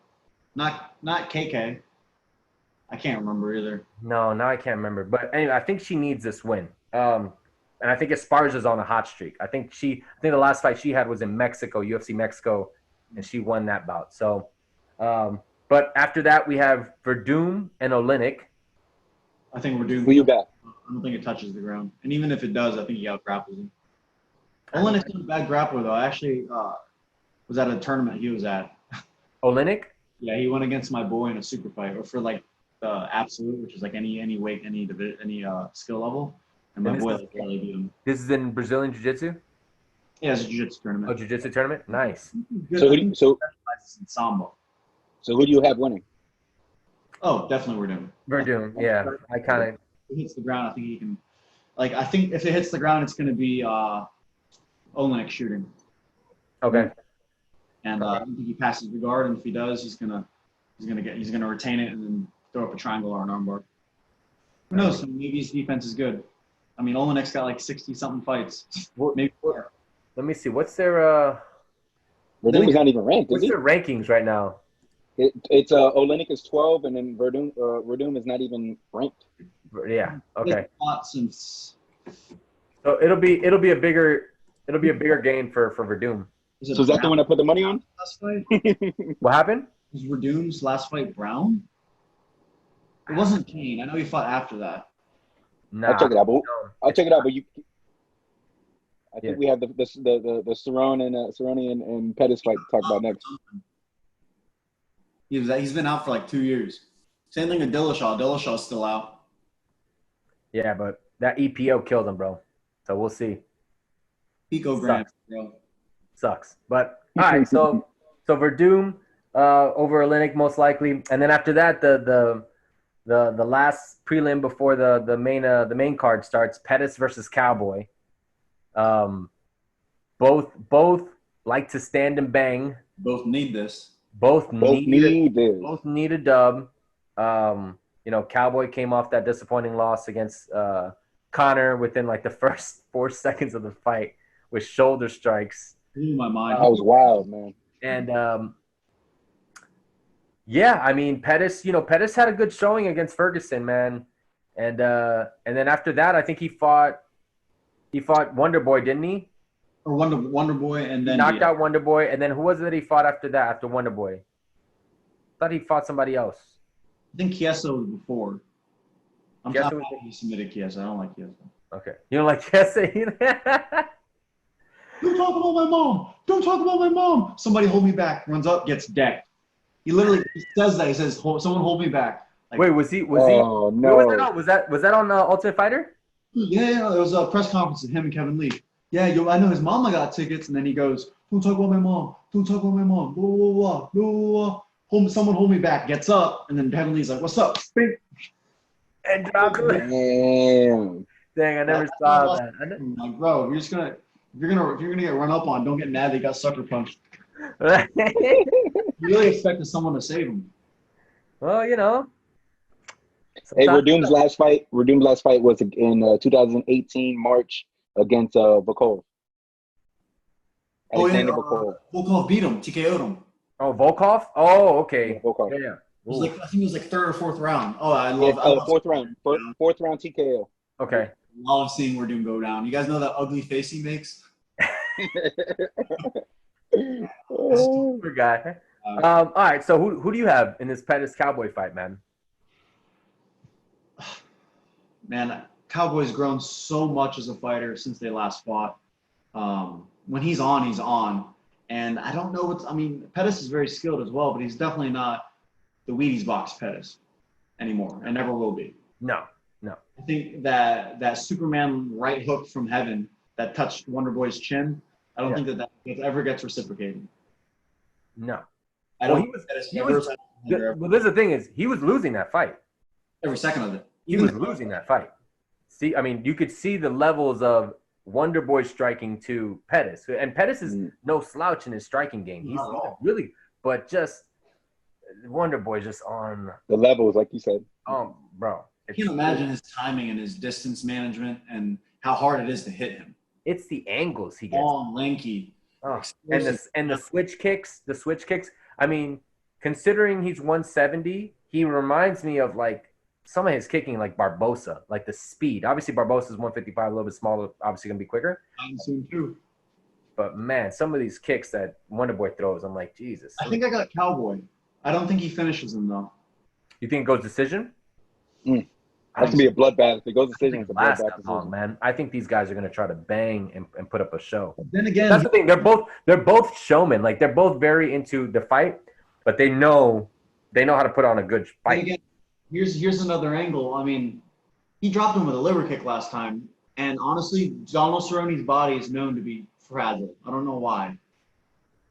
not KK. I can't remember either. No, now I can't remember. But anyway, I think she needs this win. And I think Esparza's on a hot streak. I think the last fight she had was in Mexico, UFC Mexico, and she won that bout. So, but after that we have Verdum and Oleinik. I think Verdum. Who you got? I don't think it touches the ground. And even if it does, I think he out-grapples him. Oleinik's not a bad grappler, though. I actually was at a tournament he was at. Oleinik? Yeah, he went against my boy in a super fight, or for like absolute, which is like any weight, any skill level. And my boy really beat him. This is in Brazilian Jiu-Jitsu? Yeah, it's a jiu-jitsu tournament. Oh, Jiu-Jitsu tournament? Nice. In Sambo. So who do you have winning? Oh, definitely Verdum, yeah. I kind of. If it hits the ground, I think he can. Like, I think if it hits the ground, it's going to be Oleinik shooting. Okay. And I don't think he passes the guard, and if he does, he's gonna retain it and then throw up a triangle or an armbar. Who knows? Maybe his defense is good. I mean, Oleinik's got like 60-something fights. Maybe more. Let me see. What's their Verdum's not even ranked, is what's he? their rankings right now? It's Oleinik is 12, and then Verdum is not even ranked. Yeah. Okay. Since So it'll be a bigger gain for Verdum. So is that the one I put the money on? Last fight? What happened? Was Verdum's last fight Brown? It wasn't Kane. I know he fought after that. Nah, I'll check it out. But no, I'll check it out. But I think Yeah. we have the Cerrone and Pettis fight to talk about next. He's been out for like 2 years. Same thing with Dillashaw. Dillashaw's still out. Yeah, but that EPO killed him, bro. So we'll see. Pico Grant, bro. Sucks. But all right, so Verdum over Oleinik most likely, and then after that the last prelim before the main card starts, Pettis versus Cowboy. Both like to stand and bang. Both need this. Both need a dub. Cowboy came off that disappointing loss against Connor within like the first 4 seconds of the fight with shoulder strikes. Blew my mind. That was wild, man. And yeah, I mean Pettis had a good showing against Ferguson, man. And then after that, I think he fought Wonder Boy, didn't he? Or Wonder Boy, and then knocked out Wonder Boy, and then who was it that he fought after that? After Wonder Boy, I thought he fought somebody else. I think Chiesa was before. I'm Chiesa not was- happy he submitted Chiesa. I don't like Chiesa. Okay, you don't like Jesse? Don't talk about my mom. Don't talk about my mom. Somebody hold me back. Runs up, gets decked. He literally says that. He says, someone hold me back. Like, Wait, was he? Oh Where was no! that on? Was that on Ultimate Fighter? yeah, it was a press conference with him and Kevin Lee. yeah, yo, I know his mama got tickets, and then he goes, don't talk about my mom, don't talk about my mom, blah, blah, blah, blah, blah. Someone hold me back, gets up, and then Heavenly's like, what's up? Bing. And dropped it. Damn. Dang, I never saw that. I'm like, bro, you're just gonna, if you're gonna get run up on, don't get mad they got sucker punched. You really expected someone to save him. Well, you know. Hey, Redoom's last fight was in 2018 March against Volkov. Alexander Volkov. Volkov beat him, TKO'd him. Oh, Volkov? Oh, okay. Yeah, Volkov. Yeah. It was like, I think it was like third or fourth round. Oh, I love fourth round TKO. Okay. I love seeing Redoom go down. You guys know that ugly face he makes? Poor guy. All right, so who do you have in this Pettis Cowboy fight, man? Man, Cowboy's grown so much as a fighter since they last fought. When he's on, he's on. And I don't know Pettis is very skilled as well, but he's definitely not the Wheaties box Pettis anymore, and never will be. No. I think that Superman right hook from heaven that touched Wonder Boy's chin, I don't think that ever gets reciprocated. No. I don't think Pettis well, this is the thing is, he was losing that fight. every second of it. He was losing that fight. See, I mean, you could see the levels of Wonder Boy striking to Pettis. And Pettis is no slouch in his striking game. He's really, but just Wonder Boy just on the levels, like you said. Bro. I can't imagine his timing and his distance management and how hard it is to hit him. It's the angles he gets. Long, lanky. Oh, and the switch kicks. I mean, considering he's 170, he reminds me of like some of his kicking, like Barbosa, like the speed. Obviously, Barbosa's 155, a little bit smaller, obviously gonna be quicker. I'm soon too. But man, some of these kicks that Wonder Boy throws, I'm like, Jesus. I think I got Cowboy. I don't think he finishes him though. You think it goes decision? That's gonna be a bloodbath. If it goes decision, it's a bloodbath decision. Long, man. I think these guys are gonna try to bang and put up a show. Then again, that's the thing. They're both showmen. Like they're both very into the fight, but they know how to put on a good fight. Again, here's another angle. I mean, he dropped him with a liver kick last time, and honestly, Donald Cerrone's body is known to be fragile. I don't know why.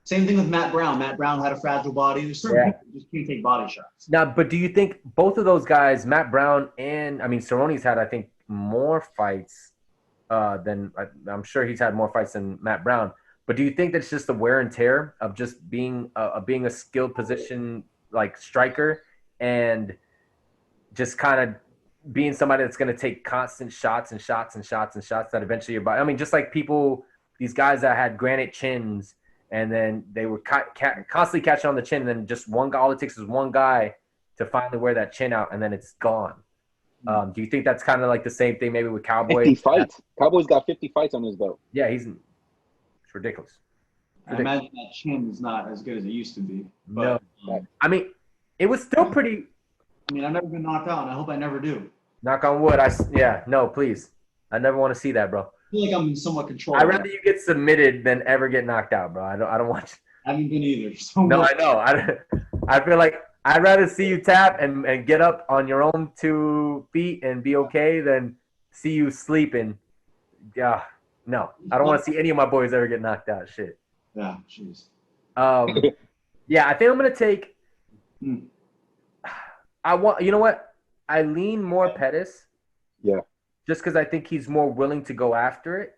Same thing with Matt Brown. Matt Brown had a fragile body. There's certain people who just can't take body shots. Now, but do you think both of those guys, Matt Brown and Cerrone's had, I think, more fights than I'm sure he's had more fights than Matt Brown. But do you think that's just the wear and tear of just being a skilled position like striker and just kind of being somebody that's going to take constant shots and shots and shots and shots that eventually your body. I mean, just like these guys that had granite chins. And then they were constantly catching on the chin, and then just one guy. All it takes is one guy to finally wear that chin out, and then it's gone. Do you think that's kind of like the same thing maybe with Cowboy? 50 fights. Cowboy's got 50 fights on his belt. Yeah, it's ridiculous. I imagine that chin is not as good as it used to be. But, no. I mean, it was still pretty. I mean, I've never been knocked out, and I hope I never do. Knock on wood. No, please. I never want to see that, bro. I feel like I'm in somewhat control. I'd rather you get submitted than ever get knocked out, bro. I don't want you. I haven't been either. So no, I know. I feel like I'd rather see you tap and get up on your own 2 feet and be okay than see you sleeping. Yeah, no. I don't want to see any of my boys ever get knocked out. Shit. Yeah, jeez. Yeah, I think I'm gonna take. You know what? I lean more Pettis. Yeah. Just because I think he's more willing to go after it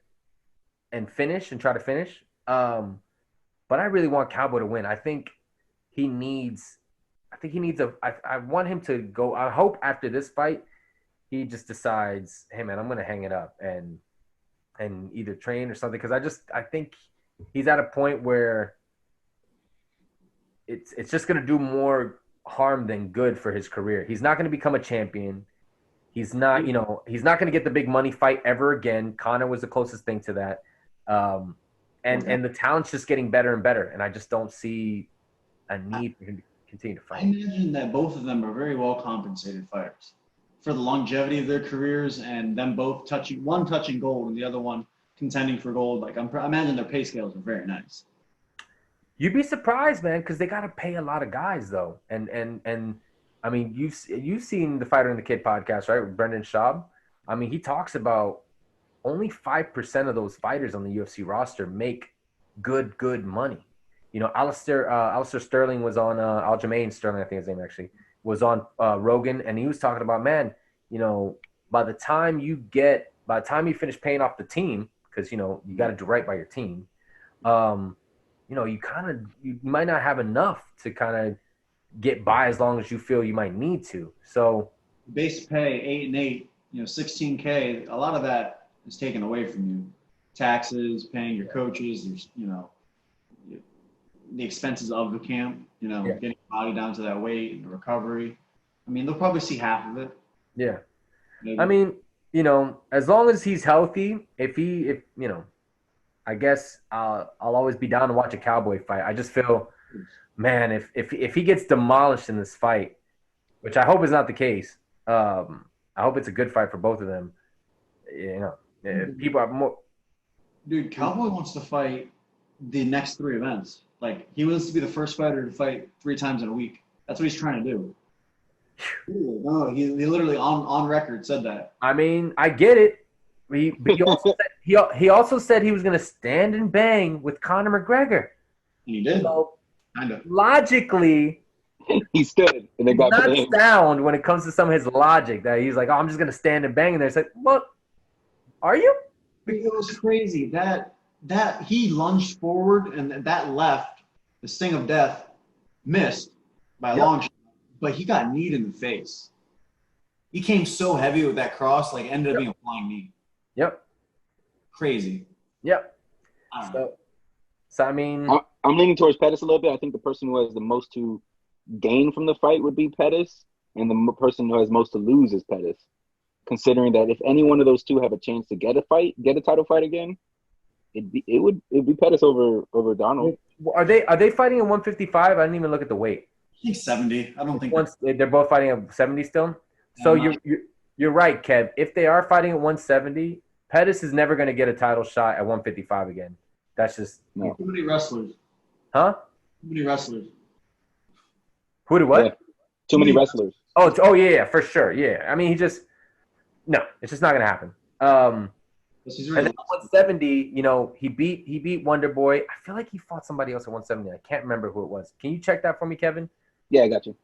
and try to finish. But I really want Cowboy to win. I think he needs I want him to go. I hope after this fight, he just decides, hey man, I'm going to hang it up and either train or something. Because I think he's at a point where it's just going to do more harm than good for his career. He's not going to become a champion. He's not, he's not going to get the big money fight ever again. Conor was the closest thing to that. And the talent's just getting better and better. And I just don't see a need for him to continue to fight. I imagine that both of them are very well compensated fighters for the longevity of their careers and them both touching gold and the other one contending for gold. Like I imagine their pay scales are very nice. You'd be surprised, man, because they got to pay a lot of guys though. And I mean, you've seen the Fighter and the Kid podcast, right? With Brendan Schaub. I mean, he talks about only 5% of those fighters on the UFC roster make good money. You know, Alistair Sterling was on Aljamain Sterling, I think his name actually, was on Rogan, and he was talking about, man, you know, by the time you finish paying off the team, because, you know, you got to do right by your team, you know, you might not have enough to kind of get by as long as you feel you might need to. So base pay 8 and 8, you know, $16K, a lot of that is taken away from you. Taxes, paying your coaches, you know, the expenses of the camp, you know, getting your body down to that weight and the recovery. I mean, they'll probably see half of it. Yeah. Maybe. I mean, you know, as long as he's healthy, if you know, I guess I'll always be down to watch a Cowboy fight. I just feel, man, if he gets demolished in this fight, which I hope is not the case, I hope it's a good fight for both of them. You know, people are more. Dude, Cowboy wants to fight the next 3 events. Like, he wants to be the first fighter to fight 3 times in a week. That's what he's trying to do. No, he literally on record said that. I mean, I get it. He also said he was going to stand and bang with Conor McGregor. And he did. So, kind of. logically, he stood and they got not paid. sound when it comes to some of his logic that he's like, oh, I'm just going to stand and bang in there. It's like, well, are you? It was crazy that he lunged forward and that left, the sting of death, missed by a long shot, but he got kneed in the face. He came so heavy with that cross, like ended up being a flying knee. Yep. Crazy. Yep. I don't know. So I mean, I'm leaning towards Pettis a little bit. I think the person who has the most to gain from the fight would be Pettis, and the person who has most to lose is Pettis. Considering that if any one of those two have a chance to get a title fight again, it'd be Pettis over Donald. Are they fighting at 155? I didn't even look at the weight. I think 70. I don't think they're both fighting at 70 still. So you're right, Kev. If they are fighting at 170, Pettis is never going to get a title shot at 155 again. That's just no. Too many wrestlers. Huh? Too many wrestlers. Who did what? Yeah. Too many wrestlers. Oh yeah, for sure. Yeah. I mean, it's just not going to happen. And then 170, you know, he beat Wonder Boy. I feel like he fought somebody else at 170. I can't remember who it was. Can you check that for me, Kevin? Yeah, I got you.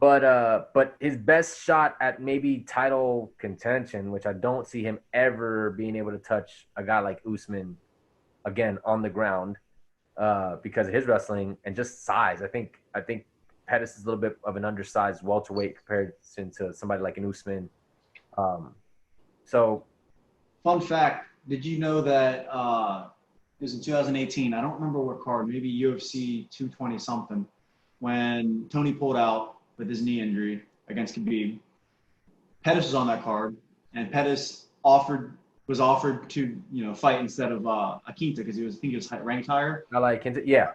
But his best shot at maybe title contention, which I don't see him ever being able to touch a guy like Usman again on the ground, because of his wrestling and just size. I think Pettis is a little bit of an undersized welterweight compared to somebody like an Usman. So, fun fact: did you know that it was in 2018? I don't remember what card, maybe UFC 220 something, when Tony pulled out with his knee injury against Khabib. Pettis was on that card, and Pettis was offered to fight instead of Akinta because I think he was ranked higher. I like Akinta, yeah.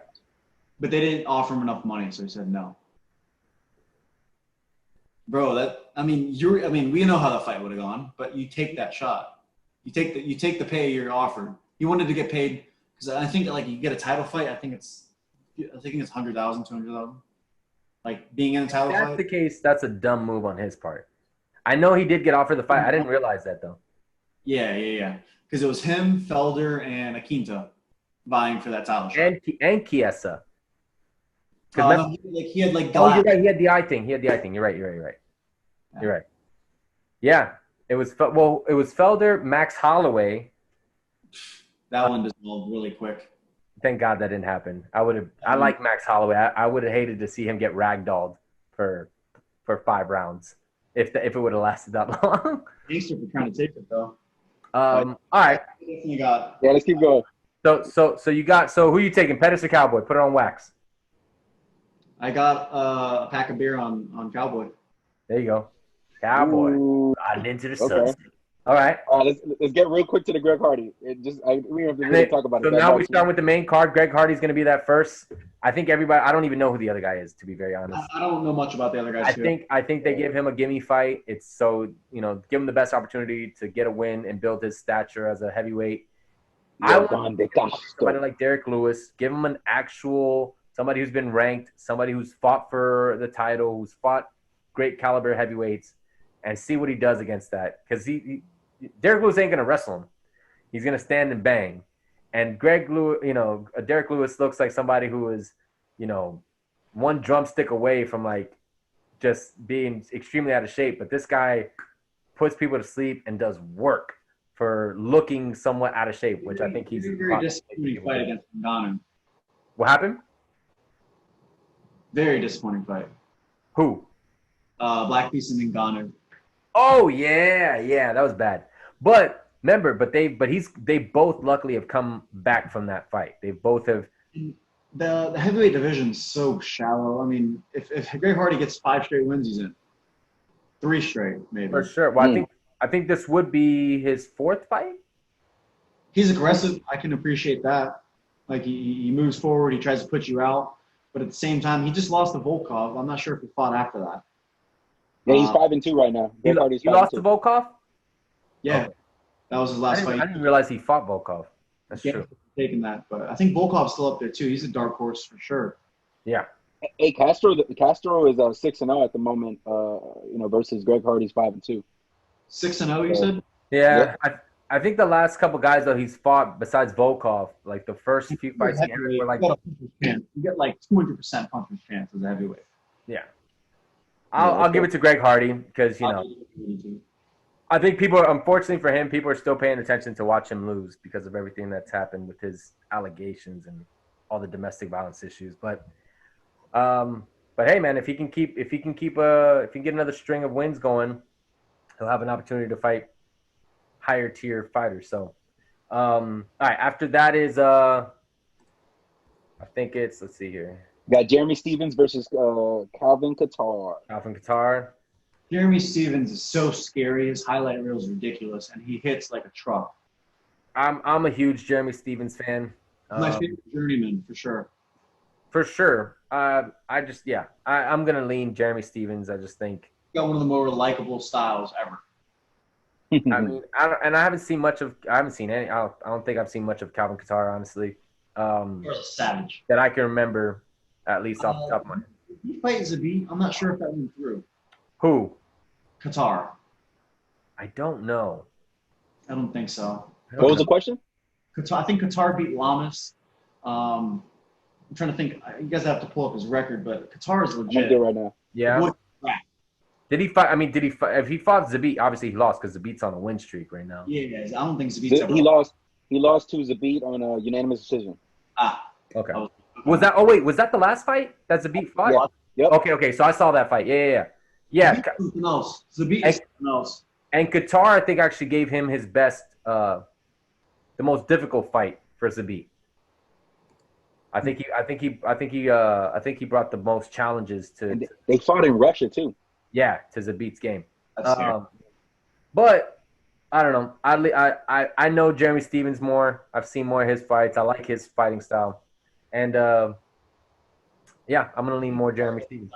But they didn't offer him enough money, so he said no. Bro, we know how the fight would have gone, but you take that shot. You take the pay you're offered. He wanted to get paid because I think like you get a title fight. I think it's 100,000, 200,000. Like being in a title fight. If that's the case, that's a dumb move on his part. I know he did get offered the fight. I didn't realize that though. Yeah. Because it was him, Felder, and Akinta vying for that title shot. And Chiesa. He had like. Oh, you're right. He had the eye thing. You're right. You're right. Yeah. It was Felder, Max Holloway. That one dissolved really quick. Thank God that didn't happen. I like Max Holloway. I would have hated to see him get ragdolled for 5 rounds if it would have lasted that long. Thanks for trying to take it though. All right. You got. Yeah, let's keep going. So who are you taking, Pettis or Cowboy? Put it on wax. I got a pack of beer on Cowboy. There you go. Cowboy. Riding into the sunset. All right. Let's get real quick to the Greg Hardy. We don't have to really talk about it. So now we start with the main card. Greg Hardy's going to be that first. I think everybody – I don't even know who the other guy is, to be very honest. I don't know much about the other guys, I think they give him a gimme fight. It's so, give him the best opportunity to get a win and build his stature as a heavyweight. I would somebody like Derek Lewis. Give him an actual – somebody who's been ranked, somebody who's fought for the title, who's fought great caliber heavyweights, and see what he does against that. Because Derek Lewis ain't gonna wrestle him. He's gonna stand and bang. And Derek Lewis looks like somebody who is, one drumstick away from like just being extremely out of shape. But this guy puts people to sleep and does work for looking somewhat out of shape, which I think he's a very disappointing fight against Ngannou. What happened? Very disappointing fight. Who? Black Beast and Ngannou. Oh yeah, that was bad. But remember, they both luckily have come back from that fight. They both have. The heavyweight division's so shallow. I mean, if Greg Hardy gets 5 straight wins, he's in. 3 straight, maybe. For sure. Well, I think this would be his 4th fight. He's aggressive. I can appreciate that. Like he moves forward, he tries to put you out, but at the same time, he just lost to Volkov. I'm not sure if he fought after that. Yeah, he's 5-2 right now. He lost to Volkov? Yeah, okay. That was his last fight. I didn't realize he fought Volkov. That's true. Taking that, but I think Volkov's still up there too. He's a dark horse for sure. Yeah. Hey, Castro is 6-0 at the moment. Versus Greg Hardy's 5-2. 6-0, you said? Yeah. I think the last couple guys though he's fought besides Volkov, like the first few fights he had were like you get like 200% puncher's chance as a heavyweight. Yeah. I'll give it to Greg Hardy because I think unfortunately for him, people are still paying attention to watch him lose because of everything that's happened with his allegations and all the domestic violence issues. But hey, man, if he can get another string of wins going, he'll have an opportunity to fight higher tier fighters. So, all right, after that is I think it's let's see here. Got Jeremy Stephens versus Calvin Kattar. Calvin Kattar. Jeremy Stephens is so scary. His highlight reel is ridiculous, and he hits like a truck. I'm a huge Jeremy Stephens fan. My favorite journeyman, for sure. For sure. I'm gonna lean Jeremy Stephens. I just think he's got one of the more likable styles ever. I mean, I haven't seen any. I don't think I've seen much of Calvin Kattar, honestly. He's a savage. That I can remember, at least off the top of my head. He fights Zabit. I'm not sure if that went through. Who? Kattar. I don't know. I don't think so. What was the question? I think Kattar beat Lamas. I'm trying to think. You guys have to pull up his record, but Kattar is legit. I'm good right now. Yeah. Did he fight? I mean, if he fought Zabit, obviously he lost because Zabit's on a win streak right now. Yeah, I don't think Zabit's ever. He lost to Zabit on a unanimous decision. Okay. Was that the last fight that Zabit fought? Yep. Okay. So I saw that fight. Yeah. Zabit is something else. And Kattar, I think, actually gave him his best, the most difficult fight for Zabit. I think he brought the most challenges to. And they fought in Russia too. Yeah, to Zabit's game. That's but I don't know. I know Jeremy Stephens more. I've seen more of his fights. I like his fighting style, and I'm gonna lean more Jeremy Stephens.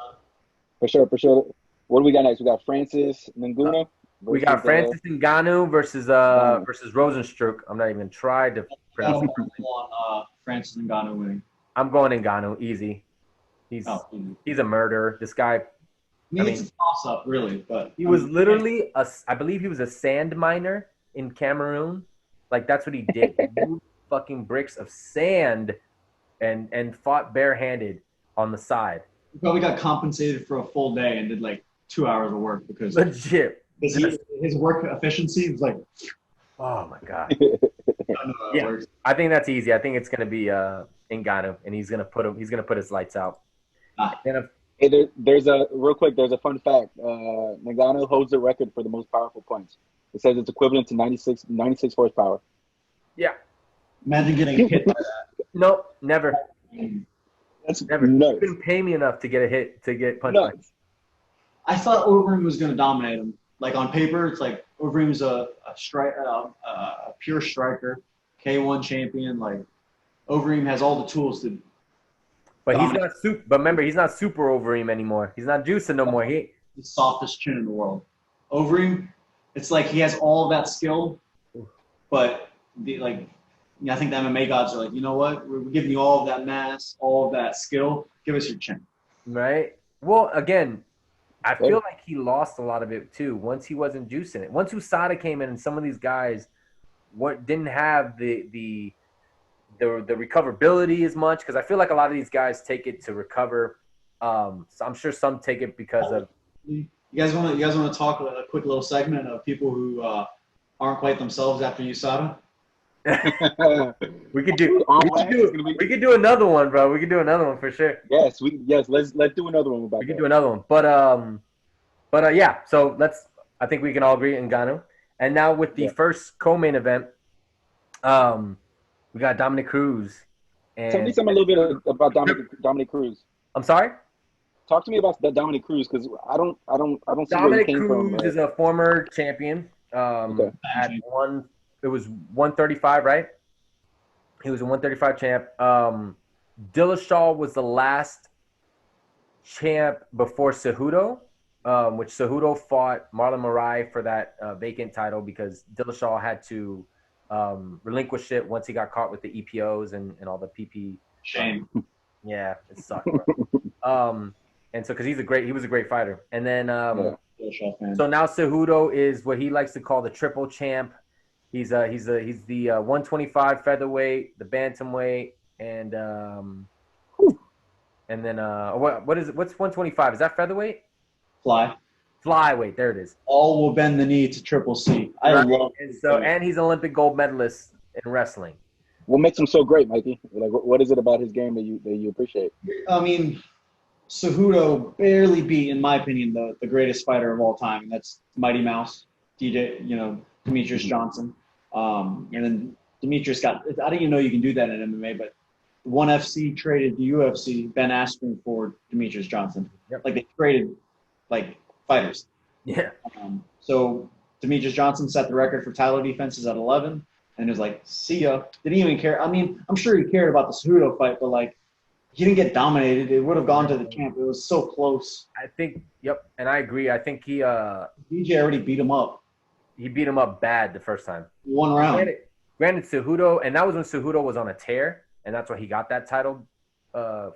For sure. What do we got next? We got Francis Ngannou. We got Francis Ngannou versus Rosenstruck. I'm not even trying to pronounce it. Francis Ngannou winning. I'm going Ngannou easy. He's a murderer. This guy. I mean, it's a toss-up, really. But he was literally I believe he was a sand miner in Cameroon. Like that's what he did. He moved fucking bricks of sand, and fought barehanded on the side. He probably got compensated for a full day and did like 2 hours of work because legit. His work efficiency was like. Oh my god. I think that's easy. I think it's gonna be Ngannou, and he's gonna put his lights out. Hey, there's a fun fact. Ngannou holds the record for the most powerful punch. It says it's equivalent to 96 horsepower. Yeah. Imagine getting hit by that. Nope, never. That's never. Nuts. You couldn't pay me enough to get a hit to get punched. I thought Overeem was going to dominate him. Like on paper, it's like Overeem's a pure striker, K1 champion. Like Overeem has all the tools to. But he's not super. But remember, he's not super Overeem anymore. He's not juicing no more. He the softest chin in the world. Overeem, it's like he has all of that skill, but I think the MMA gods are like, you know what? We're giving you all of that mass, all of that skill. Give us your chin. Right. Well, again, I feel like he lost a lot of it too once he wasn't juicing it. Once USADA came in, and some of these guys didn't have the recoverability as much, because I feel like a lot of these guys take it to recover. So I'm sure some take it because of. You guys want to talk a quick little segment of people who aren't quite themselves after USADA? we could do another one, bro. We could do another one for sure. Yes, let's do another one about We could do another one. But yeah, so I think we can all agree in Ngannou. And now with the first co-main event, we got Dominick Cruz. And tell me something a little bit about Dominick Cruz. I'm sorry? Talk to me about that Dominick Cruz, because I don't see Dominick where he came Cruz from. is a former champion. At it was 135, right? He was a 135 champ. Dillashaw was the last champ before Cejudo, which Cejudo fought Marlon Moraes for that vacant title because Dillashaw had to relinquish it once he got caught with the EPOs and all the PP. Shame. Yeah, it sucked, bro. And so because he was a great fighter. And then so now Cejudo is what he likes to call the triple champ. He's the 125 featherweight, the bantamweight, and then what is it? What's 125? Is that featherweight? Flyweight. There it is. All will bend the knee to Triple C. I love it. And he's an Olympic gold medalist in wrestling. What makes him so great, Mikey? Like, what is it about his game that you appreciate? I mean, Cejudo barely beat, in my opinion, the greatest fighter of all time, and that's Mighty Mouse, Demetrius Johnson. And then Demetrius I didn't even know you can do that in MMA, but ONE FC traded the UFC, Ben Askren, for Demetrius Johnson. Yep. Like, they traded, fighters. Yeah. So Demetrius Johnson set the record for title defenses at 11, and it was like, see ya. Didn't even care. I mean, I'm sure he cared about the Cejudo fight, but, he didn't get dominated. It would have gone to the champ. It was so close. I think, yep, and I agree. I think DJ already beat him up. He beat him up bad the first time. One round. Granted, Cejudo, and that was when Cejudo was on a tear, and that's why he got that title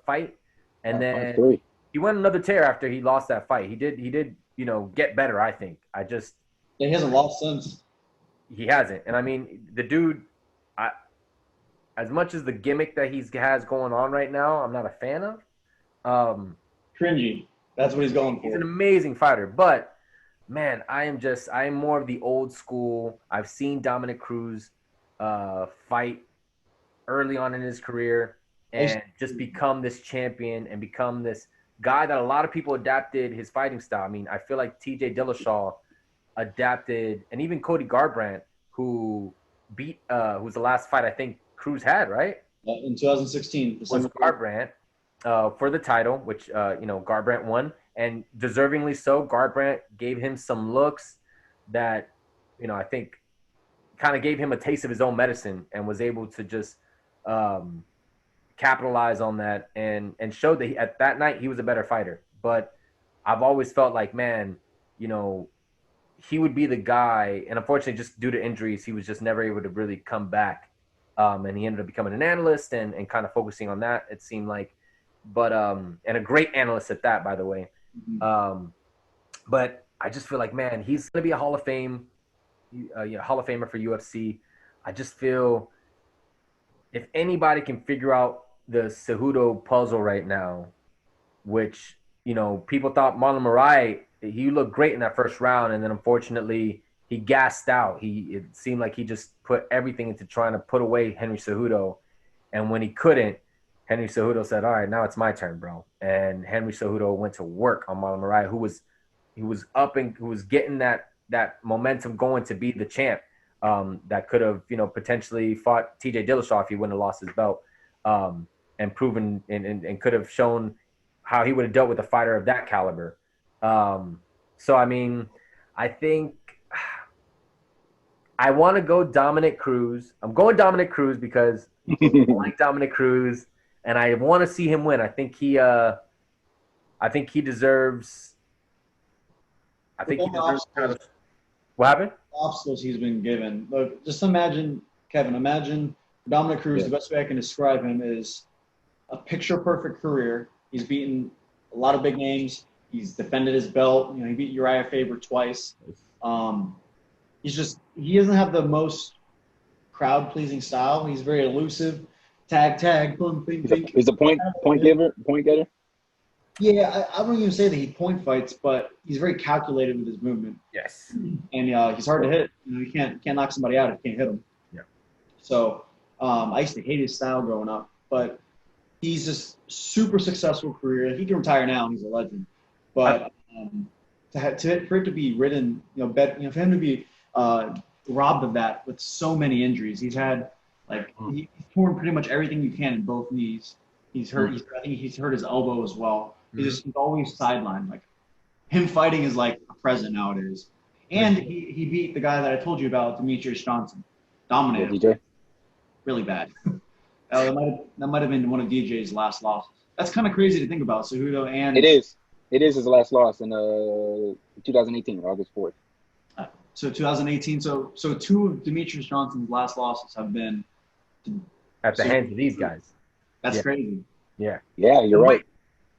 fight. And then he went another tear after he lost that fight. He did, get better, I think. He hasn't lost since. He hasn't. And I mean, the dude, as much as the gimmick that he has going on right now, I'm not a fan of. Cringy. That's what he's going for. He's an amazing fighter. But, man, I am more of the old school. I've seen Dominick Cruz fight early on in his career and just become this champion and become this guy that a lot of people adapted his fighting style. I mean, I feel like TJ Dillashaw adapted, and even Cody Garbrandt, who beat who's the last fight I think Cruz had, right? In 2016. Was Garbrandt for the title, which, Garbrandt won, and deservingly so. Garbrandt gave him some looks that, I think kind of gave him a taste of his own medicine and was able to just capitalize on that and showed that at that night he was a better fighter. But I've always felt like, man, he would be the guy, and unfortunately just due to injuries, he was just never able to really come back. And he ended up becoming an analyst and kind of focusing on that, it seemed like. But and a great analyst at that, by the way. Mm-hmm. But I just feel like, man, he's going to be a Hall of Fame, Hall of Famer for UFC. I just feel if anybody can figure out the Cejudo puzzle right now, which, people thought Marlon Moraes, he looked great in that first round, and then unfortunately he gassed out. It seemed like he just put everything into trying to put away Henry Cejudo. And when he couldn't, Henry Cejudo said, all right, now it's my turn, bro. And Henry Cejudo went to work on Marlon Moraes, who was getting that momentum going to be the champ, that could have, potentially fought TJ Dillashaw if he wouldn't have lost his belt, and proven and could have shown how he would have dealt with a fighter of that caliber. So, I mean, I think I want to go Dominick Cruz. I'm going Dominick Cruz because I like Dominick Cruz, and I want to see him win. I think he deserves. I think he deserves. What happened? Obstacles he's been given. Look, just imagine, Kevin. Imagine Dominick Cruz. The best way I can describe him is a picture-perfect career. He's beaten a lot of big names. He's defended his belt. You know, he beat Uriah Faber twice. He doesn't have the most crowd-pleasing style. He's very elusive. Tag, boom, bing, bing. He's a point getter. Yeah, I wouldn't even say that he point fights, but he's very calculated with his movement. Yes. And he's hard to hit. You know, you can't knock somebody out if you can't hit him. Yeah. So I used to hate his style growing up, but he's just super successful career. He can retire now, and he's a legend. But for it to be ridden, for him to be robbed of that with so many injuries, he's had he's torn pretty much everything you can in both knees. He's hurt. I think he's hurt his elbow as well. He's always sidelined. Like him fighting is like a present nowadays. And he beat the guy that I told you about, Demetrius Johnson. Dominated. DJ. Really bad. That might have been one of DJ's last losses. That's kind of crazy to think about. Cejudo and it is his last loss in 2018, August 4th. So 2018. So two of Demetrius Johnson's last losses have been at the hands of these guys. That's crazy. Yeah. Yeah, you're right.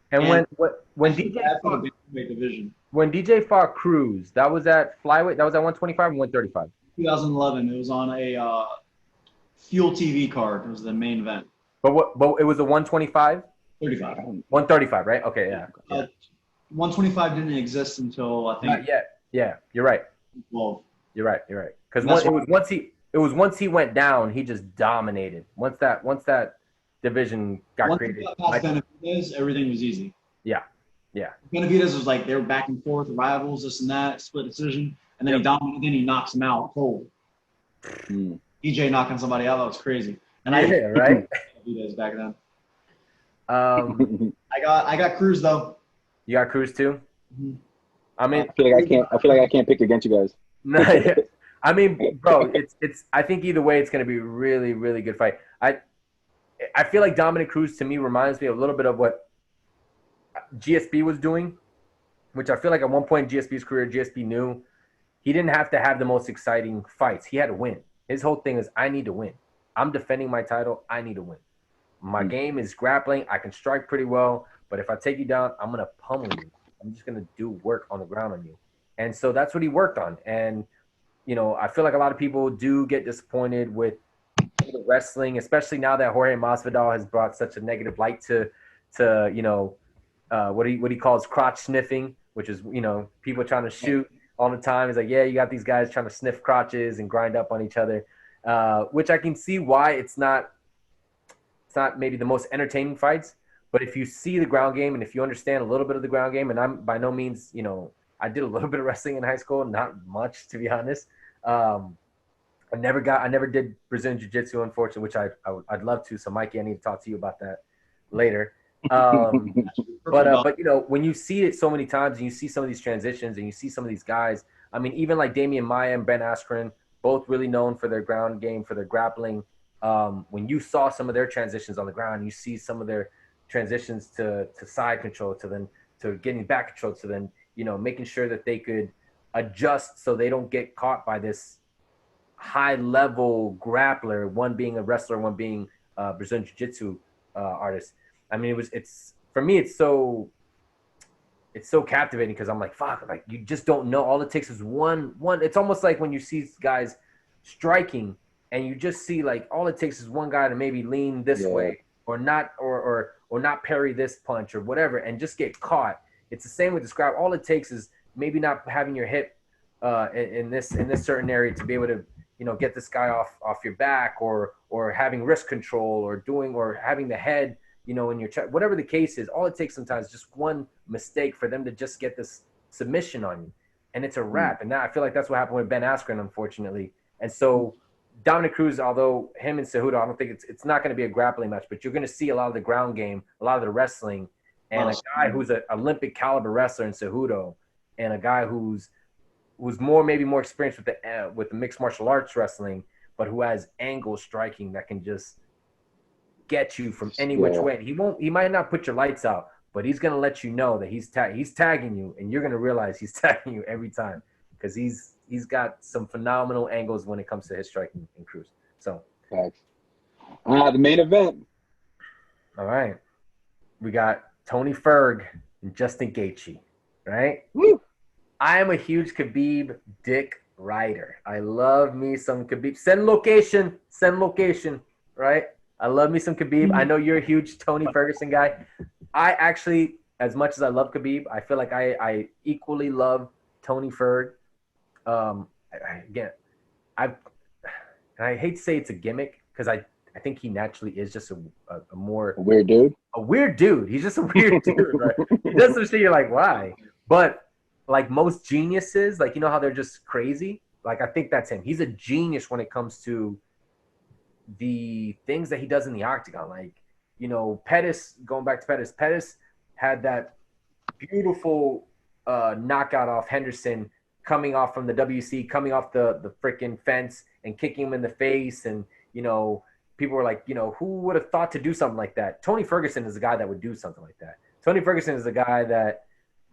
And when DJ fought Cruz, that was at flyweight. That was at 125 and 135. 2011. It was on a Fuel TV card. It was the main event. But it was a 125. 35. 135, right? Okay, yeah. 125 didn't exist until I think. Not yet. Yeah, you're right. Well, you're right. Because once he went down, he just dominated. Once that division got created. Once Benavidez, everything was easy. Yeah. Benavidez was like they were back and forth, rivals, this and that, split decision, and then he dominated. Then he knocks him out cold. DJ knocking somebody out, that was crazy. And right. Benavidez back then. I got Cruz though. You got Cruz too. Mm-hmm. I mean, I feel like I can't pick against you guys. No, I mean, bro, it's. I think either way, it's going to be a really, really good fight. I feel like Dominick Cruz to me reminds me a little bit of what GSP was doing, which I feel like at one point in GSP's career, GSP knew he didn't have to have the most exciting fights. He had to win. His whole thing is, I need to win. I'm defending my title. I need to win. My game is grappling. I can strike pretty well, but if I take you down, I'm going to pummel you. I'm just going to do work on the ground on you. And so that's what he worked on. And, I feel like a lot of people do get disappointed with the wrestling, especially now that Jorge Masvidal has brought such a negative light to what he calls crotch sniffing, which is, people trying to shoot all the time. He's like, yeah, you got these guys trying to sniff crotches and grind up on each other, which I can see why it's not maybe the most entertaining fights. But if you see the ground game and if you understand a little bit of the ground game, and I'm by no means, I did a little bit of wrestling in high school, not much, to be honest. I never did Brazilian Jiu-Jitsu, unfortunately, which I'd love to. So, Mikey, I need to talk to you about that later. But when you see it so many times and you see some of these transitions and you see some of these guys, I mean, even like Damian Maia and Ben Askren, both really known for their ground game, for their grappling. When you saw some of their transitions on the ground, you see some of their transitions to side control, to getting back control, to then, making sure that they could adjust so they don't get caught by this high level grappler, one being a wrestler, one being a Brazilian Jiu-Jitsu artist. I mean, it's for me, it's so captivating because I'm like, fuck, like you just don't know. All it takes is one. It's almost like when you see guys striking and you just see like all it takes is one guy to maybe lean this way or not, or not parry this punch or whatever, and just get caught. It's the same with the scrap. All it takes is maybe not having your hip in this certain area to be able to, get this guy off your back, or having wrist control, or having the head, in your chest. Whatever the case is, all it takes sometimes is just one mistake for them to just get this submission on you, and it's a wrap. And now I feel like that's what happened with Ben Askren, unfortunately. And so Dominick Cruz, although him and Cejudo, I don't think it's not going to be a grappling match, but you're going to see a lot of the ground game, a lot of the wrestling, and a guy who's an Olympic caliber wrestler in Cejudo, and a guy who's maybe more experienced with the mixed martial arts wrestling, but who has angle striking that can just get you from any which way. He might not put your lights out, but he's going to let you know that he's tagging you, and you're going to realize he's tagging you every time because he's got some phenomenal angles when it comes to his striking in Cruz. So, the main event. All right. We got Tony Ferg and Justin Gaethje. right? Woo. I am a huge Khabib dick rider. I love me some Khabib. Send location, right? I love me some Khabib. I know you're a huge Tony Ferguson guy. I actually, as much as I love Khabib, I feel like I equally love Tony Ferg. Again, I hate to say it's a gimmick because I think he naturally is just a weird dude. A weird dude. He's just a weird dude. Right? He does some shit you're like, why? But like most geniuses, like, you know how they're just crazy? Like, I think that's him. He's a genius when it comes to the things that he does in the octagon. Like, you know, Pettis, going back to Pettis had that beautiful knockout off Henderson coming off from the WC, coming off the freaking fence and kicking him in the face. And, you know, people were like, you know, who would have thought to do something like that? Tony Ferguson is the guy that would do something like that. Tony Ferguson is the guy that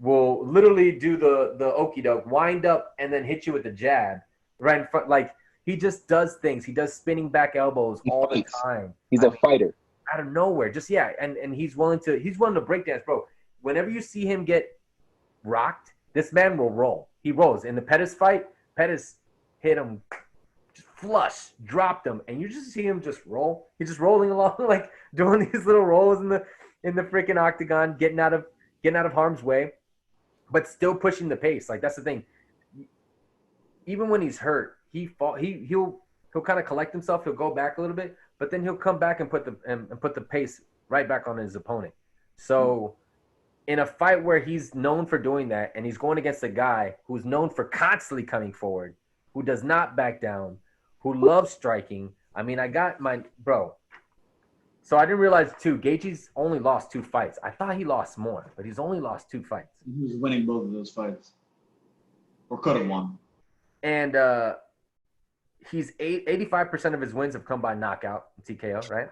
will literally do the okie doke, wind up, and then hit you with the jab right in front. Like, he just does things. He does spinning back elbows all the time. He's a fighter. Out of nowhere. Just, yeah. And he's willing to break dance, bro. Whenever you see him get rocked, this man will roll. He rolls. In the Pettis fight, Pettis hit him just flush, dropped him, and you just see him just roll. He's just rolling along, like doing these little rolls in the freaking octagon, getting out of harm's way, but still pushing the pace. Like, that's the thing. Even when he's hurt, he'll kind of collect himself. He'll go back a little bit, but then he'll come back and put the pace right back on his opponent. So in a fight where he's known for doing that, and he's going against a guy who's known for constantly coming forward, who does not back down, who loves striking. I mean, I got my bro. So I didn't realize too, Gaethje's only lost 2 fights. I thought he lost more, but he's only lost 2 fights. He was winning both of those fights, or could have won. And he's 85% of his wins have come by knockout, TKO, right?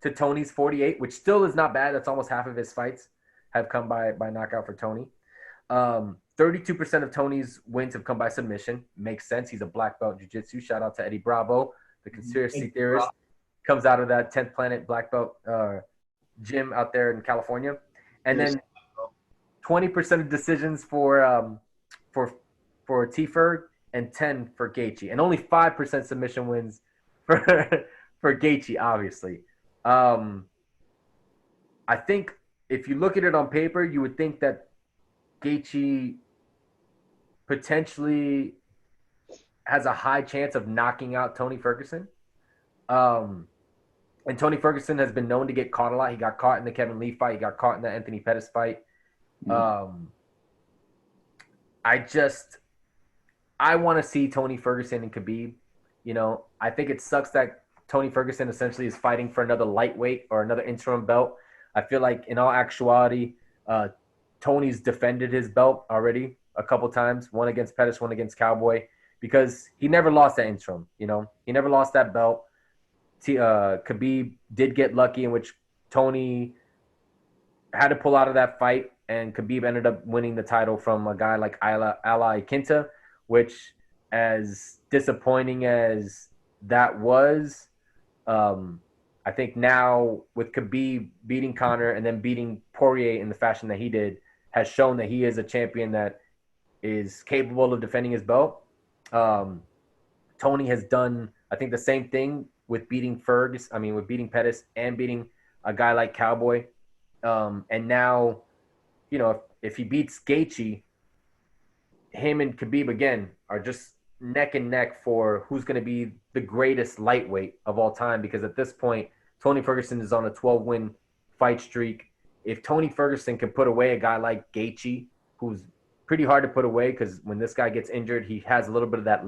To Tony's 48, which still is not bad. That's almost half of his fights have come by knockout for Tony. 32% of Tony's wins have come by submission. Makes sense. He's a black belt in jiu-jitsu. Shout out to Eddie Bravo, the conspiracy theorist. Comes out of that 10th Planet black belt gym out there in California. And then 20% of decisions for T-Ferg and 10 for Gaethje. And only 5% submission wins for Gaethje, obviously. I think if you look at it on paper, you would think that Gaethje potentially has a high chance of knocking out Tony Ferguson. And Tony Ferguson has been known to get caught a lot. He got caught in the Kevin Lee fight. He got caught in the Anthony Pettis fight. I want to see Tony Ferguson and Khabib. You know, I think it sucks that Tony Ferguson essentially is fighting for another lightweight or another interim belt. I feel like in all actuality, Tony's defended his belt already a couple times, one against Pettis, one against Cowboy, because he never lost that interim. You know, he never lost that belt. Khabib did get lucky in which Tony had to pull out of that fight, and Khabib ended up winning the title from a guy like Ali Quinta, which, as disappointing as that was, I think now with Khabib beating Conor and then beating Poirier in the fashion that he did, has shown that he is a champion that is capable of defending his belt. Tony has done, I think, the same thing with beating with beating Pettis and beating a guy like Cowboy. And now, you know, if he beats Gaethje, him and Khabib again are just neck and neck for who's going to be the greatest lightweight of all time. Because at this point, Tony Ferguson is on a 12-win fight streak. If Tony Ferguson can put away a guy like Gaethje, who's pretty hard to put away because when this guy gets injured, he has a little bit of that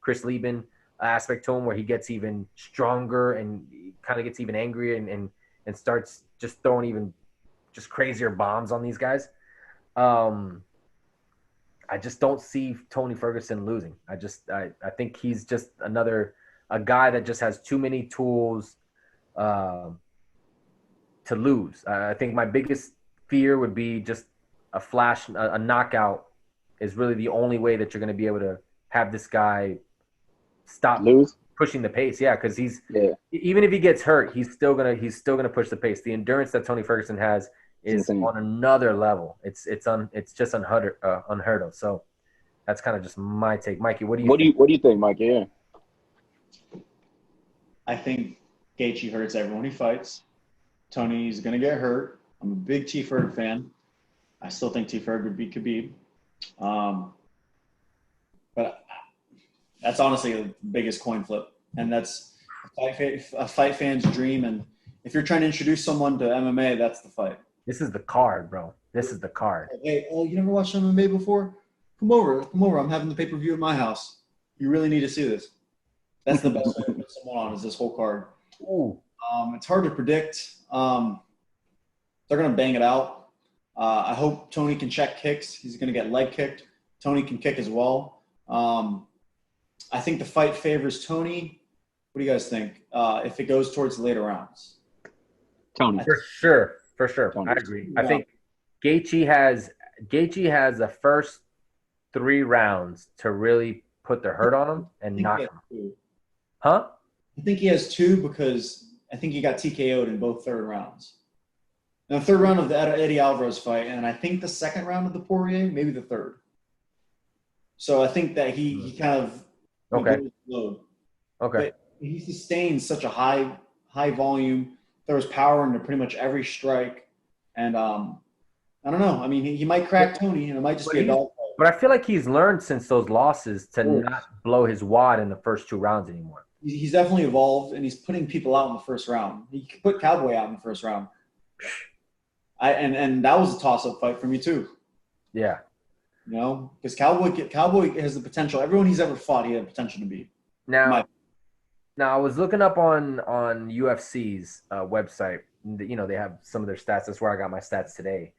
Chris Lieben aspect to him where he gets even stronger and kind of gets even angrier and starts just throwing even just crazier bombs on these guys. I just don't see Tony Ferguson losing. I think he's just a guy that just has too many tools to lose. I think my biggest fear would be just a knockout is really the only way that you're going to be able to have this guy stop pushing the pace. Yeah, because even if he gets hurt, he's still gonna push the pace. The endurance that Tony Ferguson has is on another level. It's just unheard of. So that's kind of just my take. Mikey, what do you think, Mikey? Yeah. I think Gaethje hurts everyone he fights. Tony's gonna get hurt. I'm a big T. Ferg fan. I still think T. Ferg would beat Khabib. But that's honestly the biggest coin flip. And that's a fight fan's dream. And if you're trying to introduce someone to MMA, that's the fight. This is the card, bro. This is the card. Hey, you never watched MMA before? Come over. I'm having the pay-per-view at my house. You really need to see this. That's the best way to put someone on, is this whole card. Ooh. It's hard to predict. They're going to bang it out. I hope Tony can check kicks. He's going to get leg kicked. Tony can kick as well. I think the fight favors Tony. What do you guys think? If it goes towards the later rounds. Tony. For sure. Tony. I agree. Yeah. I think Gaethje has the first 3 rounds to really put the hurt on him and knock him. Huh? I think he has 2 because I think he got TKO'd in both third rounds. In the third round of the Eddie Alvarez fight, and I think the second round of the Poirier, maybe the third. So I think that he kind of goes low. Okay. But he sustains such a high volume, throws power into pretty much every strike, and I don't know. I mean, he might crack Tony, and it might just be a dog fight. But I feel like he's learned since those losses to not blow his wad in the first 2 rounds anymore. He's definitely evolved, and he's putting people out in the first round. He put Cowboy out in the first round. And that was a toss-up fight for me too. Yeah. You know, because Cowboy has the potential. Everyone he's ever fought, he had the potential to beat. Now I was looking up on UFC's website. You know, they have some of their stats. That's where I got my stats today.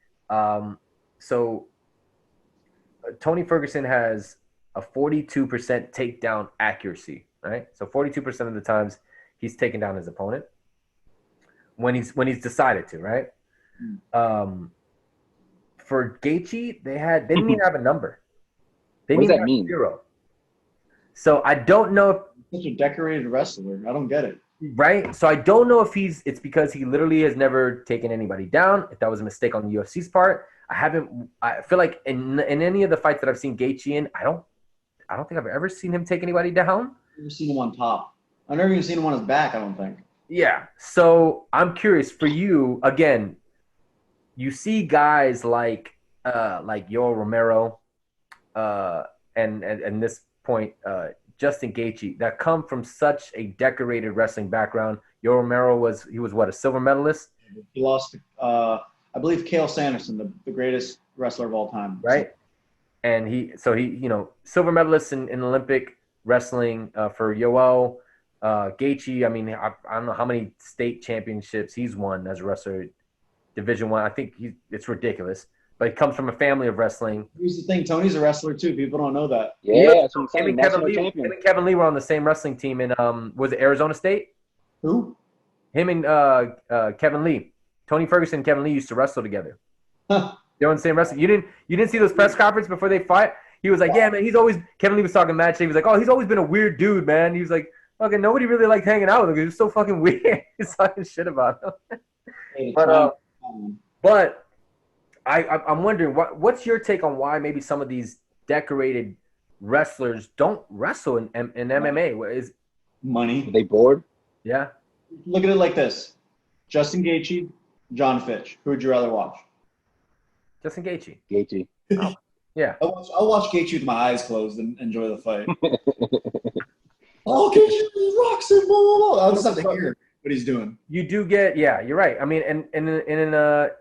So Tony Ferguson has a 42% takedown accuracy, right? So 42% of the times he's taken down his opponent when he's decided to, right? For Gaethje, they didn't even have a number. They what does didn't that mean? 0. So I don't know if such a decorated wrestler. I don't get it. Right? So I don't know if it's because he literally has never taken anybody down, if that was a mistake on the UFC's part. I feel like in any of the fights that I've seen Gaethje in, I don't think I've ever seen him take anybody down. I've never seen him on top. I've never even seen him on his back, I don't think. Yeah. So I'm curious for you, again, you see guys like Yoel Romero, and this point, Justin Gaethje, that come from such a decorated wrestling background. Yoel Romero was what, a silver medalist? He lost, I believe, Cael Sanderson, the greatest wrestler of all time. Right. And he silver medalist in Olympic wrestling for Yoel. Gaethje, I mean, I don't know how many state championships he's won as a wrestler. Division I. I think it's ridiculous. But he comes from a family of wrestling. Here's the thing, Tony's a wrestler too. People don't know that. Yeah, that's what I'm saying. Him and Kevin Lee were on the same wrestling team in was it Arizona State? Who? Him and Kevin Lee. Tony Ferguson and Kevin Lee used to wrestle together. Huh. They're on the same wrestling. You didn't see those press conferences before they fight? He was like, yeah, man, Kevin Lee was talking mad shit. He was like, oh, he's always been a weird dude, man. He was like, fucking nobody really liked hanging out with him. He was so fucking weird. He's talking shit about him. But I'm wondering, what's your take on why maybe some of these decorated wrestlers don't wrestle in MMA? What is money? Are they bored? Yeah. Look at it like this: Justin Gaethje, John Fitch. Who would you rather watch? Justin Gaethje. Gaethje. Oh, yeah. I'll watch Gaethje with my eyes closed and enjoy the fight. Oh, Gaethje rocks it, blah, blah, blah. I'll just have to hear what he's doing. You do get, yeah, you're right. I mean, in a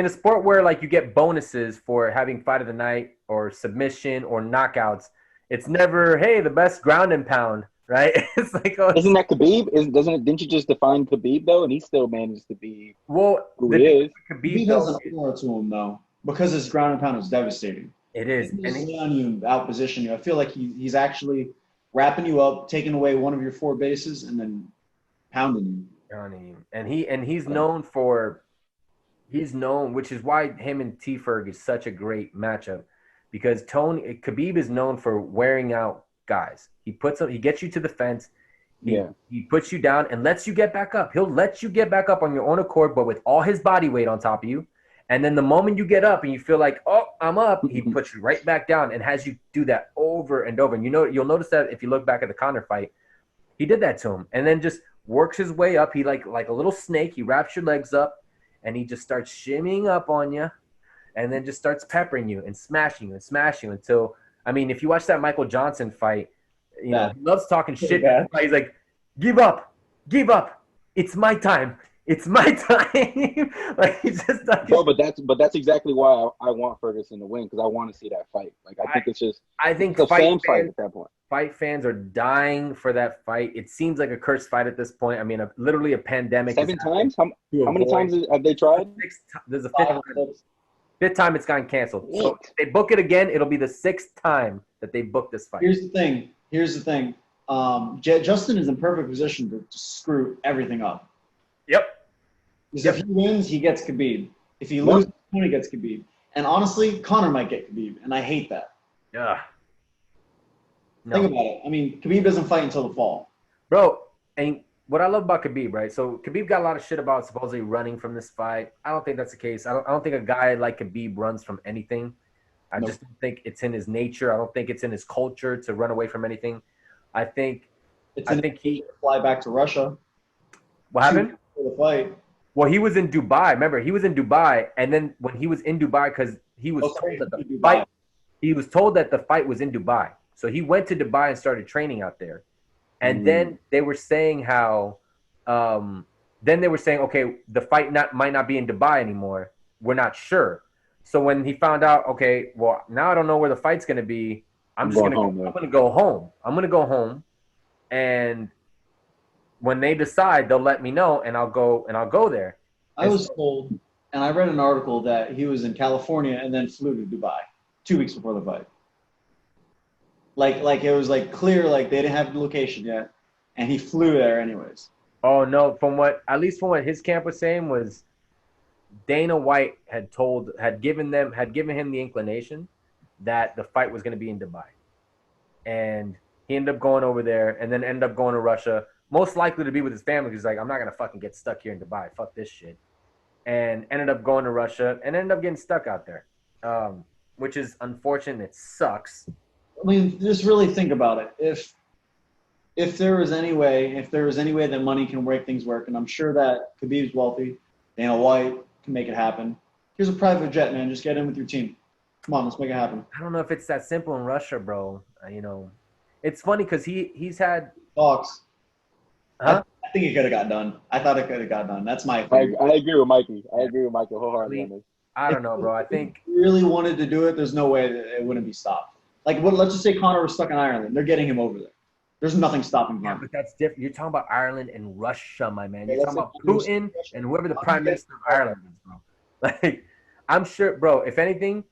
sport where like you get bonuses for having fight of the night or submission or knockouts, it's never, hey, the best ground and pound, right? It's like, isn't that Khabib? Didn't you just define Khabib though, and he still managed to be who he is? Khabib has an aura to him though, because his ground and pound is devastating. It is. And he's on you, outposition you. I feel like he's actually wrapping you up, taking away one of your 4 bases, and then pounding you. And he's known, which is why him and T-Ferg is such a great matchup, because Khabib is known for wearing out guys. He gets you to the fence. He puts you down and lets you get back up. He'll let you get back up on your own accord, but with all his body weight on top of you. And then the moment you get up and you feel like, oh, I'm up, he puts you right back down and has you do that over and over. And you'll notice that if you look back at the Conor fight, he did that to him. And then just works his way up. He like a little snake. He wraps your legs up and he just starts shimmying up on you and then just starts peppering you and smashing you until, I mean, if you watch that Michael Johnson fight, you know, he loves talking shit. He's like, give up. It's my time. Like he's just like, no, but that's exactly why I want Ferguson to win, because I want to see that fight. Like I think it's a fan fight at that point. Fight fans are dying for that fight. It seems like a cursed fight at this point. I mean, literally a pandemic. 7 times? How many times have they tried? There's a fifth time it's gotten canceled. So if they book it again, it'll be the 6th time that they booked this fight. Here's the thing. Justin is in perfect position to screw everything up. Yep. Because if he wins, he gets Khabib. If he loses, Tony gets Khabib. And honestly, Conor might get Khabib, and I hate that. Yeah. No. Think about it. I mean, Khabib doesn't fight until the fall. Bro, and what I love about Khabib, right? So Khabib got a lot of shit about supposedly running from this fight. I don't think that's the case. I don't think a guy like Khabib runs from anything. I just don't think it's in his nature. I don't think it's in his culture to run away from anything. I think he fly back to Russia. What happened? For the fight. Well, he was in Dubai. Remember, he was in Dubai, and then when he was in Dubai, because he was told that the fight was in Dubai. So he went to Dubai and started training out there. And then they were saying how okay, the fight might not be in Dubai anymore. We're not sure. So when he found out, okay, well, now I don't know where the fight's going to be. I'm going to go home. I'm going to go home. And when they decide, they'll let me know, and I'll go there. I was told, and I read an article that he was in California and then flew to Dubai 2 weeks before the fight. Like it was like clear, like they didn't have the location yet, and he flew there anyways. Oh no! From what his camp was saying was, Dana White had given him the inclination that the fight was going to be in Dubai, and he ended up going over there, and then ended up going to Russia, most likely to be with his family. He's like, I'm not gonna fucking get stuck here in Dubai. Fuck this shit, and ended up going to Russia, and ended up getting stuck out there, which is unfortunate. It sucks. I mean, just really think about it. If there was any way that money can make things work, and I'm sure that Khabib's wealthy, Dana White can make it happen. Here's a private jet, man. Just get in with your team. Come on, let's make it happen. I don't know if it's that simple in Russia, bro. You know, it's funny because he's had talks. Huh? I think it could have got done. I thought it could have got done. That's my opinion. I agree with Mikey. I agree with Mikey wholeheartedly on this. I don't know, bro. I think if he really wanted to do it, there's no way that it wouldn't be stopped. Like, let's just say Conor was stuck in Ireland. They're getting him over there. There's nothing stopping him. Yeah, but that's different. You're talking about Ireland and Russia, my man. You're talking about Putin and whoever the prime minister of Ireland is, bro. Like, I'm sure, bro, if anything,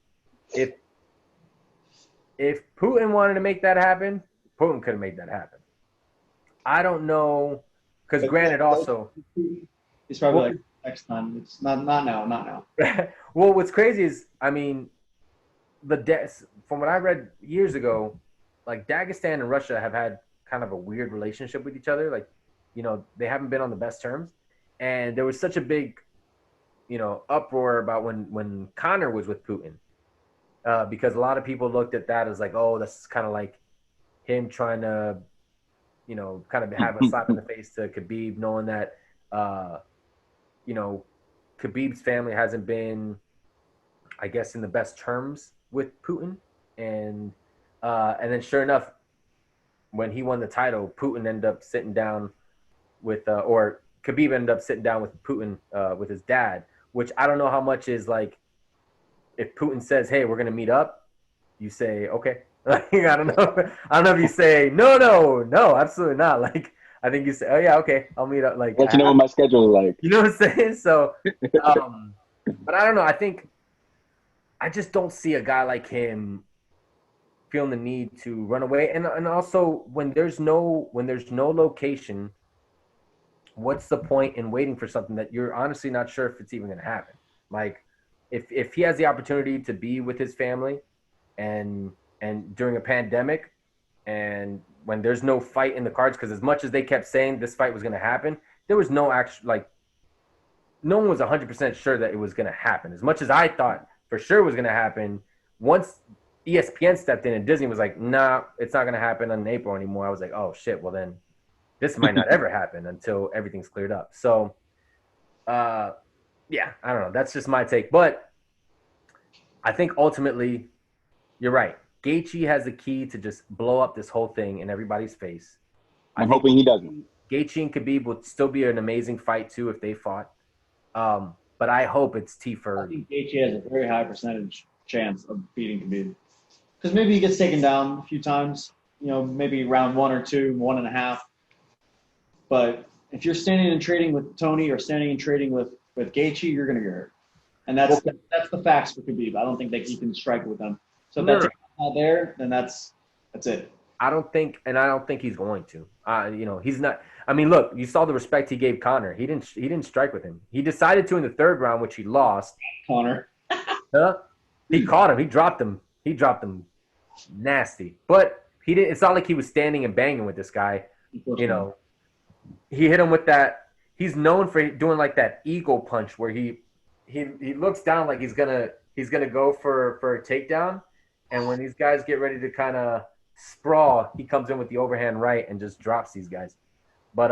if Putin wanted to make that happen, Putin could have made that happen. I don't know, because granted also. He's probably like, next time. It's not now. Well, what's crazy is, I mean, from what I read years ago, like Dagestan and Russia have had kind of a weird relationship with each other. Like, you know, they haven't been on the best terms. And there was such a big, you know, uproar about when Conor was with Putin, because a lot of people looked at that as like, oh, that's kind of like him trying to, you know, kind of have a slap in the face to Khabib, knowing that, you know, Khabib's family hasn't been, I guess, in the best terms with Putin. And then sure enough, when he won the title, Putin ended up sitting down with, or Khabib ended up sitting down with Putin, with his dad, which I don't know how much is like, if Putin says, hey, we're going to meet up, you say, okay. Like, I don't know if you say, no, absolutely not. Like, I think you say, oh yeah, okay, I'll meet up. Like, let you know what my schedule is like. You know what I'm saying? So, but I don't know. I just don't see a guy like him feeling the need to run away. And also when there's no location, what's the point in waiting for something that you're honestly not sure if it's even going to happen? Like, if he has the opportunity to be with his family and during a pandemic, and when there's no fight in the cards, because as much as they kept saying this fight was going to happen, there was no actual, like, no one was 100% sure that it was going to happen. As much as I thought for sure it was going to happen, once ESPN stepped in and Disney was like, nah, it's not going to happen in April anymore, I was like, oh, shit, well then this might not ever happen until everything's cleared up. So, yeah, I don't know. That's just my take. But I think ultimately, you're right. Gaethje has the key to just blow up this whole thing in everybody's face. I'm hoping he doesn't. Gaethje and Khabib would still be an amazing fight, too, if they fought. But I hope it's T. Ferg. I think Gaethje has a very high percentage chance of beating Khabib. Because maybe he gets taken down a few times, you know, maybe round 1 or 2, 1.5. But if you're standing and trading with Tony or standing and trading with Gaethje, you're going to get hurt. And that's the facts for Khabib. I don't think that he can strike with them. So if that's not there, then that's it. I don't think he's going to. You know, he's not. I mean, look, you saw the respect he gave Conor. He didn't strike with him. He decided to in the 3rd round, which he lost. Conor. He caught him. He dropped him. He dropped him nasty. But he didn't. It's not like he was standing and banging with this guy. You know, he hit him with that. He's known for doing like that eagle punch where he looks down like he's gonna go for a takedown, and when these guys get ready to kind of sprawl, he comes in with the overhand right and just drops these guys. But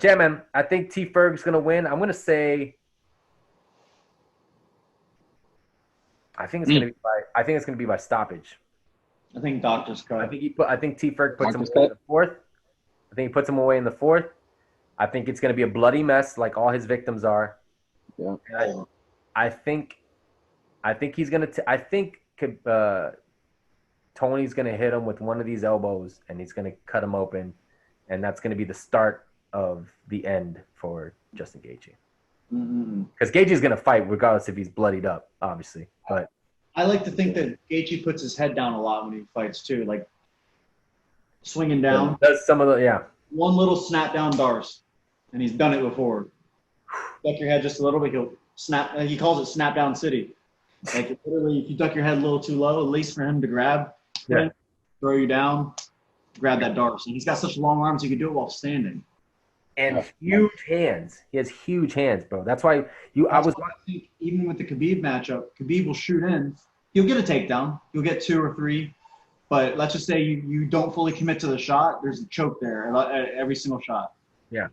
yeah, man, I think T. Ferg's gonna win. I'm gonna say, I think it's gonna be by stoppage. I think doctor's cut. I think T. Ferg puts him away in the 4th. I think he puts him away in the 4th. I think it's gonna be a bloody mess like all his victims are. Yeah. I think he's gonna. I think Tony's gonna hit him with one of these elbows, and he's gonna cut him open, and that's gonna be the start of the end for Justin Gaethje. Because Gaethje's gonna fight regardless if he's bloodied up, obviously. But I like to think that Gaethje puts his head down a lot when he fights too, like swinging down. Does some of the one little snap down Darce, and he's done it before. Duck your head just a little bit, he'll snap. He calls it snap down city. Like literally, if you duck your head a little too low, at least for him to grab, throw you down, grab that Darce. And he's got such long arms, he can do it while standing. And huge hands. He has huge hands, bro. That's why I think even with the Khabib matchup, Khabib will shoot in. He'll get a takedown. You'll get 2 or 3. But let's just say you don't fully commit to the shot. There's a choke there at every single shot. Yeah.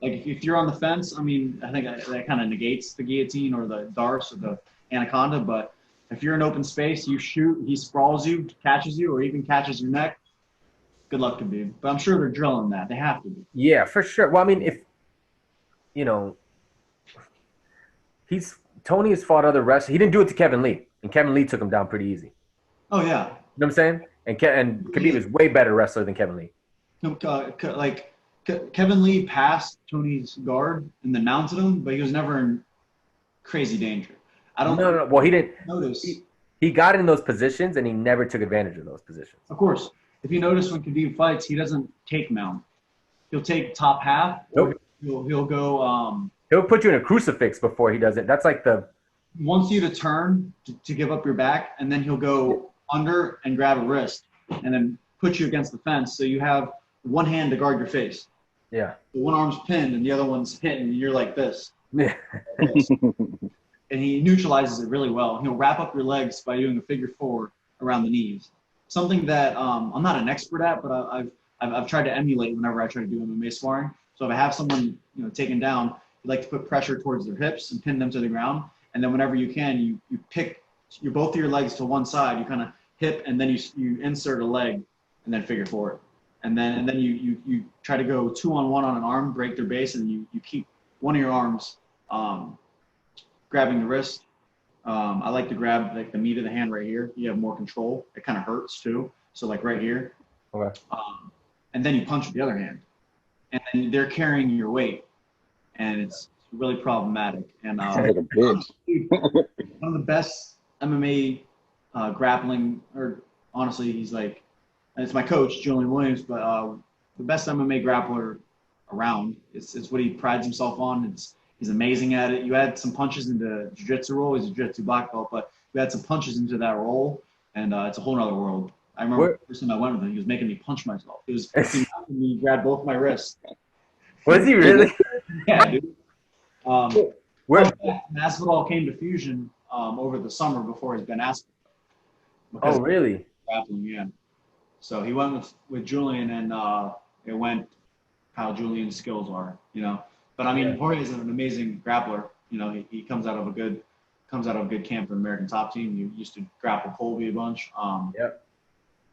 Like if you're on the fence, I mean, I think that kind of negates the guillotine or the Darce or the anaconda. But if you're in open space, you shoot, he sprawls you, catches you, or even catches your neck. Good luck, Khabib. But I'm sure they're drilling that. They have to be. Yeah, for sure. Well, I mean, if you know, Tony has fought other wrestlers. He didn't do it to Kevin Lee, and Kevin Lee took him down pretty easy. Oh yeah. You know what I'm saying? And Khabib is way better wrestler than Kevin Lee. Kevin Lee passed Tony's guard and then mounted him, but he was never in crazy danger. No. Well, he didn't notice. He got in those positions, and he never took advantage of those positions. Of course. If you notice when Khabib fights, he doesn't take mount. He'll take top half. Nope. He'll go. He'll put you in a crucifix before he does it. That's like He wants you to turn to give up your back, and then he'll go under and grab a wrist, and then put you against the fence. So you have one hand to guard your face. Yeah. The one arm's pinned, and the other one's hitting, and you're like this. Yeah. And he neutralizes it really well. He'll wrap up your legs by doing a figure 4 around the knees. Something that I'm not an expert at, but I've tried to emulate whenever I try to do MMA sparring. So if I have someone taken down, you like to put pressure towards their hips and pin them to the ground, and then whenever you can, you pick both of your legs to one side. You kind of hip, and then you insert a leg, and then figure 4, and then you try to go 2-on-1 on an arm, break their base, and you keep one of your arms grabbing the wrist. I like to grab like the meat of the hand right here. You have more control. It kind of hurts too. So like right here. Okay. And then you punch with the other hand, and then they're carrying your weight, and it's really problematic. And one of the best MMA grappling, or honestly, he's like, and it's my coach, Julian Williams, but the best MMA grappler around. It's what he prides himself on. He's amazing at it. You add some punches into jiu-jitsu role. He's a jiu-jitsu black belt, but you add some punches into that role, and it's a whole nother world. I remember the first time I went with him, he was making me punch myself. He was making me grab both my wrists. Was he really? Yeah, dude. Masvidal came to Fusion over the summer before he's been asked. Oh, really? Grappling, yeah. So he went with Julian, and it went how Julian's skills are, you know. But I mean, Jorge is an amazing grappler. You know, he comes out of a good camp for the American Top Team. You used to grapple Colby a bunch.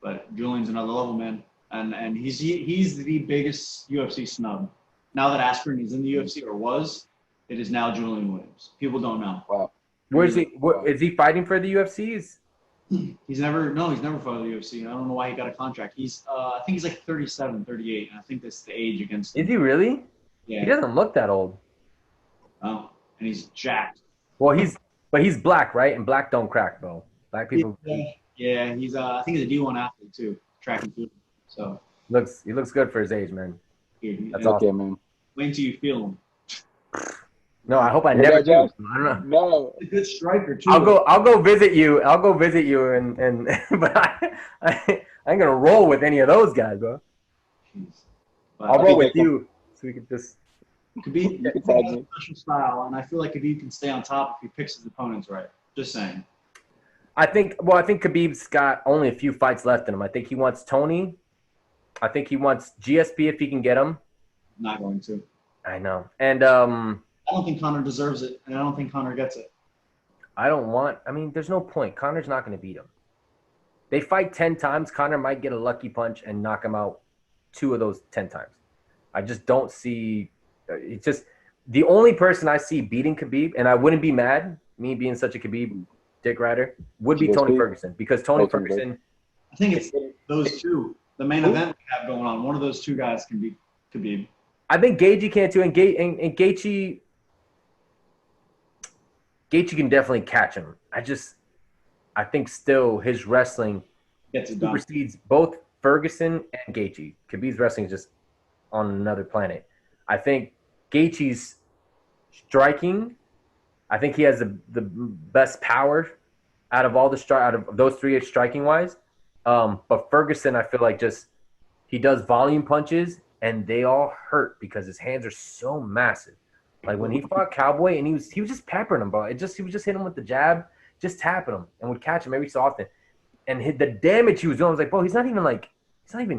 But Julian's another level, man, and he's the biggest UFC snub. Now that Askren is in the UFC or was, it is now Julian Williams. People don't know. Wow. Where is he? Is he fighting for the UFC? He's never fought in the UFC. I don't know why he got a contract. I think he's like 37, 38, and I think that's the age against him. Is he really? Yeah. He doesn't look that old. Oh, and he's jacked. Well, he's black, right? And black don't crack, bro. Black people. Yeah, he's I think he's a D1 athlete too, track and field. So he looks good for his age, man. That's okay, awesome, man. Wait until you feel him. No, I hope I never do. I don't know. No. He's a good striker too. I'll go visit you. And but I ain't gonna roll with any of those guys, bro. I'll roll with you so we can just. Khabib has a special style, and I feel like Khabib can stay on top if he picks his opponents right. Just saying. I think Khabib's got only a few fights left in him. I think he wants Tony. I think he wants GSP if he can get him. Not going to. I know. And I don't think Conor deserves it, and I don't think Conor gets it. there's no point. Conor's not going to beat him. They fight 10 times. Conor might get a lucky punch and knock him out 2 of those 10 times. I just don't see – it's just the only person I see beating Khabib, and I wouldn't be mad, me being such a Khabib dick rider, would be Tony Ferguson. Because Tony Ferguson – I think it's those two. The main event we have going on, one of those two guys can beat Khabib. I think Gaethje can too, and Gaethje can definitely catch him. I think still his wrestling supersedes both Ferguson and Gaethje. Khabib's wrestling is just on another planet. I think Gaethje's striking, I think he has the best power out of out of those 3 striking wise. But Ferguson, I feel like he does volume punches. And they all hurt because his hands are so massive. Like when he fought Cowboy, and he was just peppering him, bro. He was just hitting him with the jab, just tapping him, and would catch him every so often. And the damage he was doing, I was like, bro, he's not even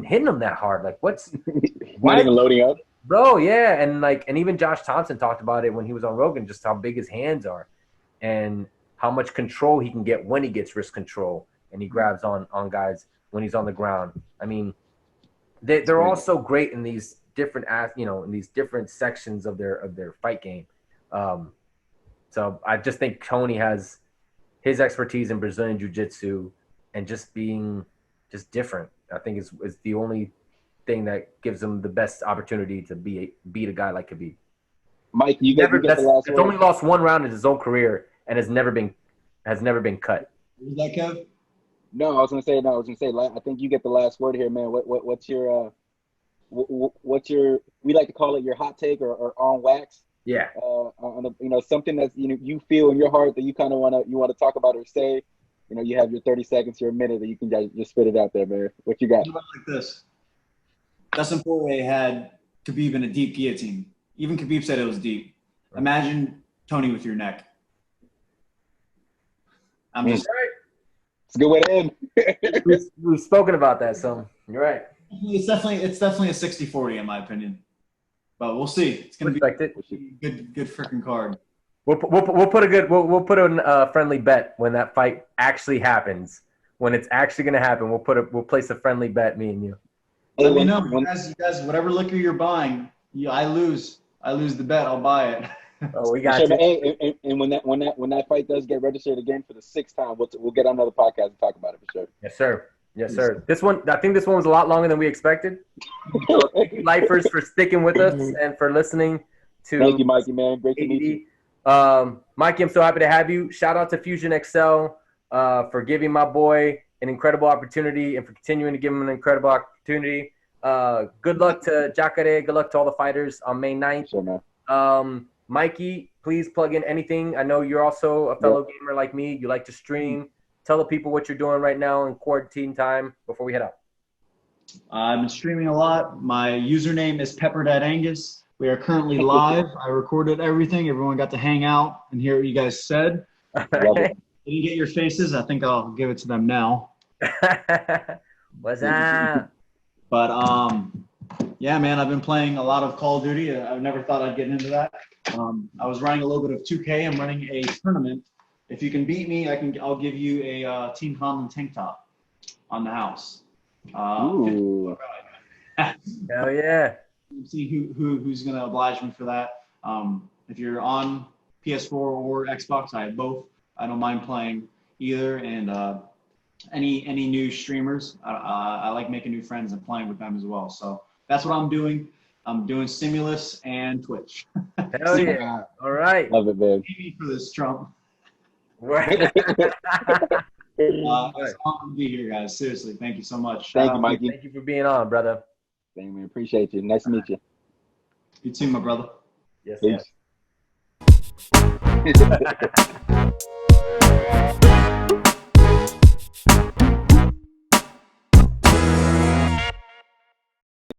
hitting him that hard. Like, not even loading up, bro? Yeah, and even Josh Thompson talked about it when he was on Rogan, just how big his hands are, and how much control he can get when he gets wrist control, and he grabs on guys when he's on the ground. I mean. They're all so great in these different, in these different sections of their fight game. So I just think Tony has his expertise in Brazilian Jiu-Jitsu and just being just different. I think is the only thing that gives him the best opportunity to beat a guy like Khabib. Mike, you get the last word. He's only lost 1 round in his whole career and has never been cut. Was that Kev? No, I was gonna say. I think you get the last word here, man. What's your we like to call it your hot take or on wax? Yeah. On something that's you feel in your heart that you kind of want to talk about or say. You have your 30 seconds, your minute that you can just spit it out there, man. What you got? Like this. Dustin Poirier had Khabib in a deep guillotine. Even Khabib said it was deep. Imagine Tony with your neck. I'm just. It's a good way to end. We've spoken about that, so you're right. It's definitely a 60-40 in my opinion, but we'll see. It's gonna be a good freaking card. We'll put a friendly bet when that fight actually happens. When it's actually gonna happen, we'll place a friendly bet, me and you. Let me know, you guys. Whatever liquor you're buying, I lose the bet. I'll buy it. Oh, we got you. And when that fight does get registered again for the 6th time, we'll get on another podcast and talk about it for sure. Yes, sir. I think this one was a lot longer than we expected. Thank you, lifers, for sticking with us and for listening to. Thank you, Mikey, man. Great to meet you. Mikey, I'm so happy to have you. Shout out to Fusion Excel for giving my boy an incredible opportunity and for continuing to give him an incredible opportunity. Good luck to Jacare. Good luck to all the fighters on May 9th. Sure, man. Mikey, please plug in anything. I know you're also a fellow gamer like me. You like to stream. tell the people what you're doing right now in quarantine time before we head out. I've been streaming a lot. My username is Pepper.Angus. We are currently live. I recorded everything. Everyone got to hang out and hear what you guys said. Love it. Didn't get your faces. I think I'll give it to them now. What's up? But yeah, man, I've been playing a lot of Call of Duty. I never thought I'd get into that. I was running a little bit of 2K. I'm running a tournament. If you can beat me, I'll give you a Team Conlon tank top on the house. Ooh. Hell yeah. See who's gonna oblige me for that. If you're on PS4 or Xbox, I have both. I don't mind playing either. And any new streamers, I like making new friends and playing with them as well. So that's what I'm doing. I'm doing Stimulus and Twitch. Hell yeah. All right. Love it, man. Pay me for this, Trump. Right. It's awesome to be here, guys. Seriously, thank you so much. Thank you, Mikey. Thank you for being on, brother. Thank you. Appreciate you. Nice to meet you. You too, my brother. Yes, Peace. yes.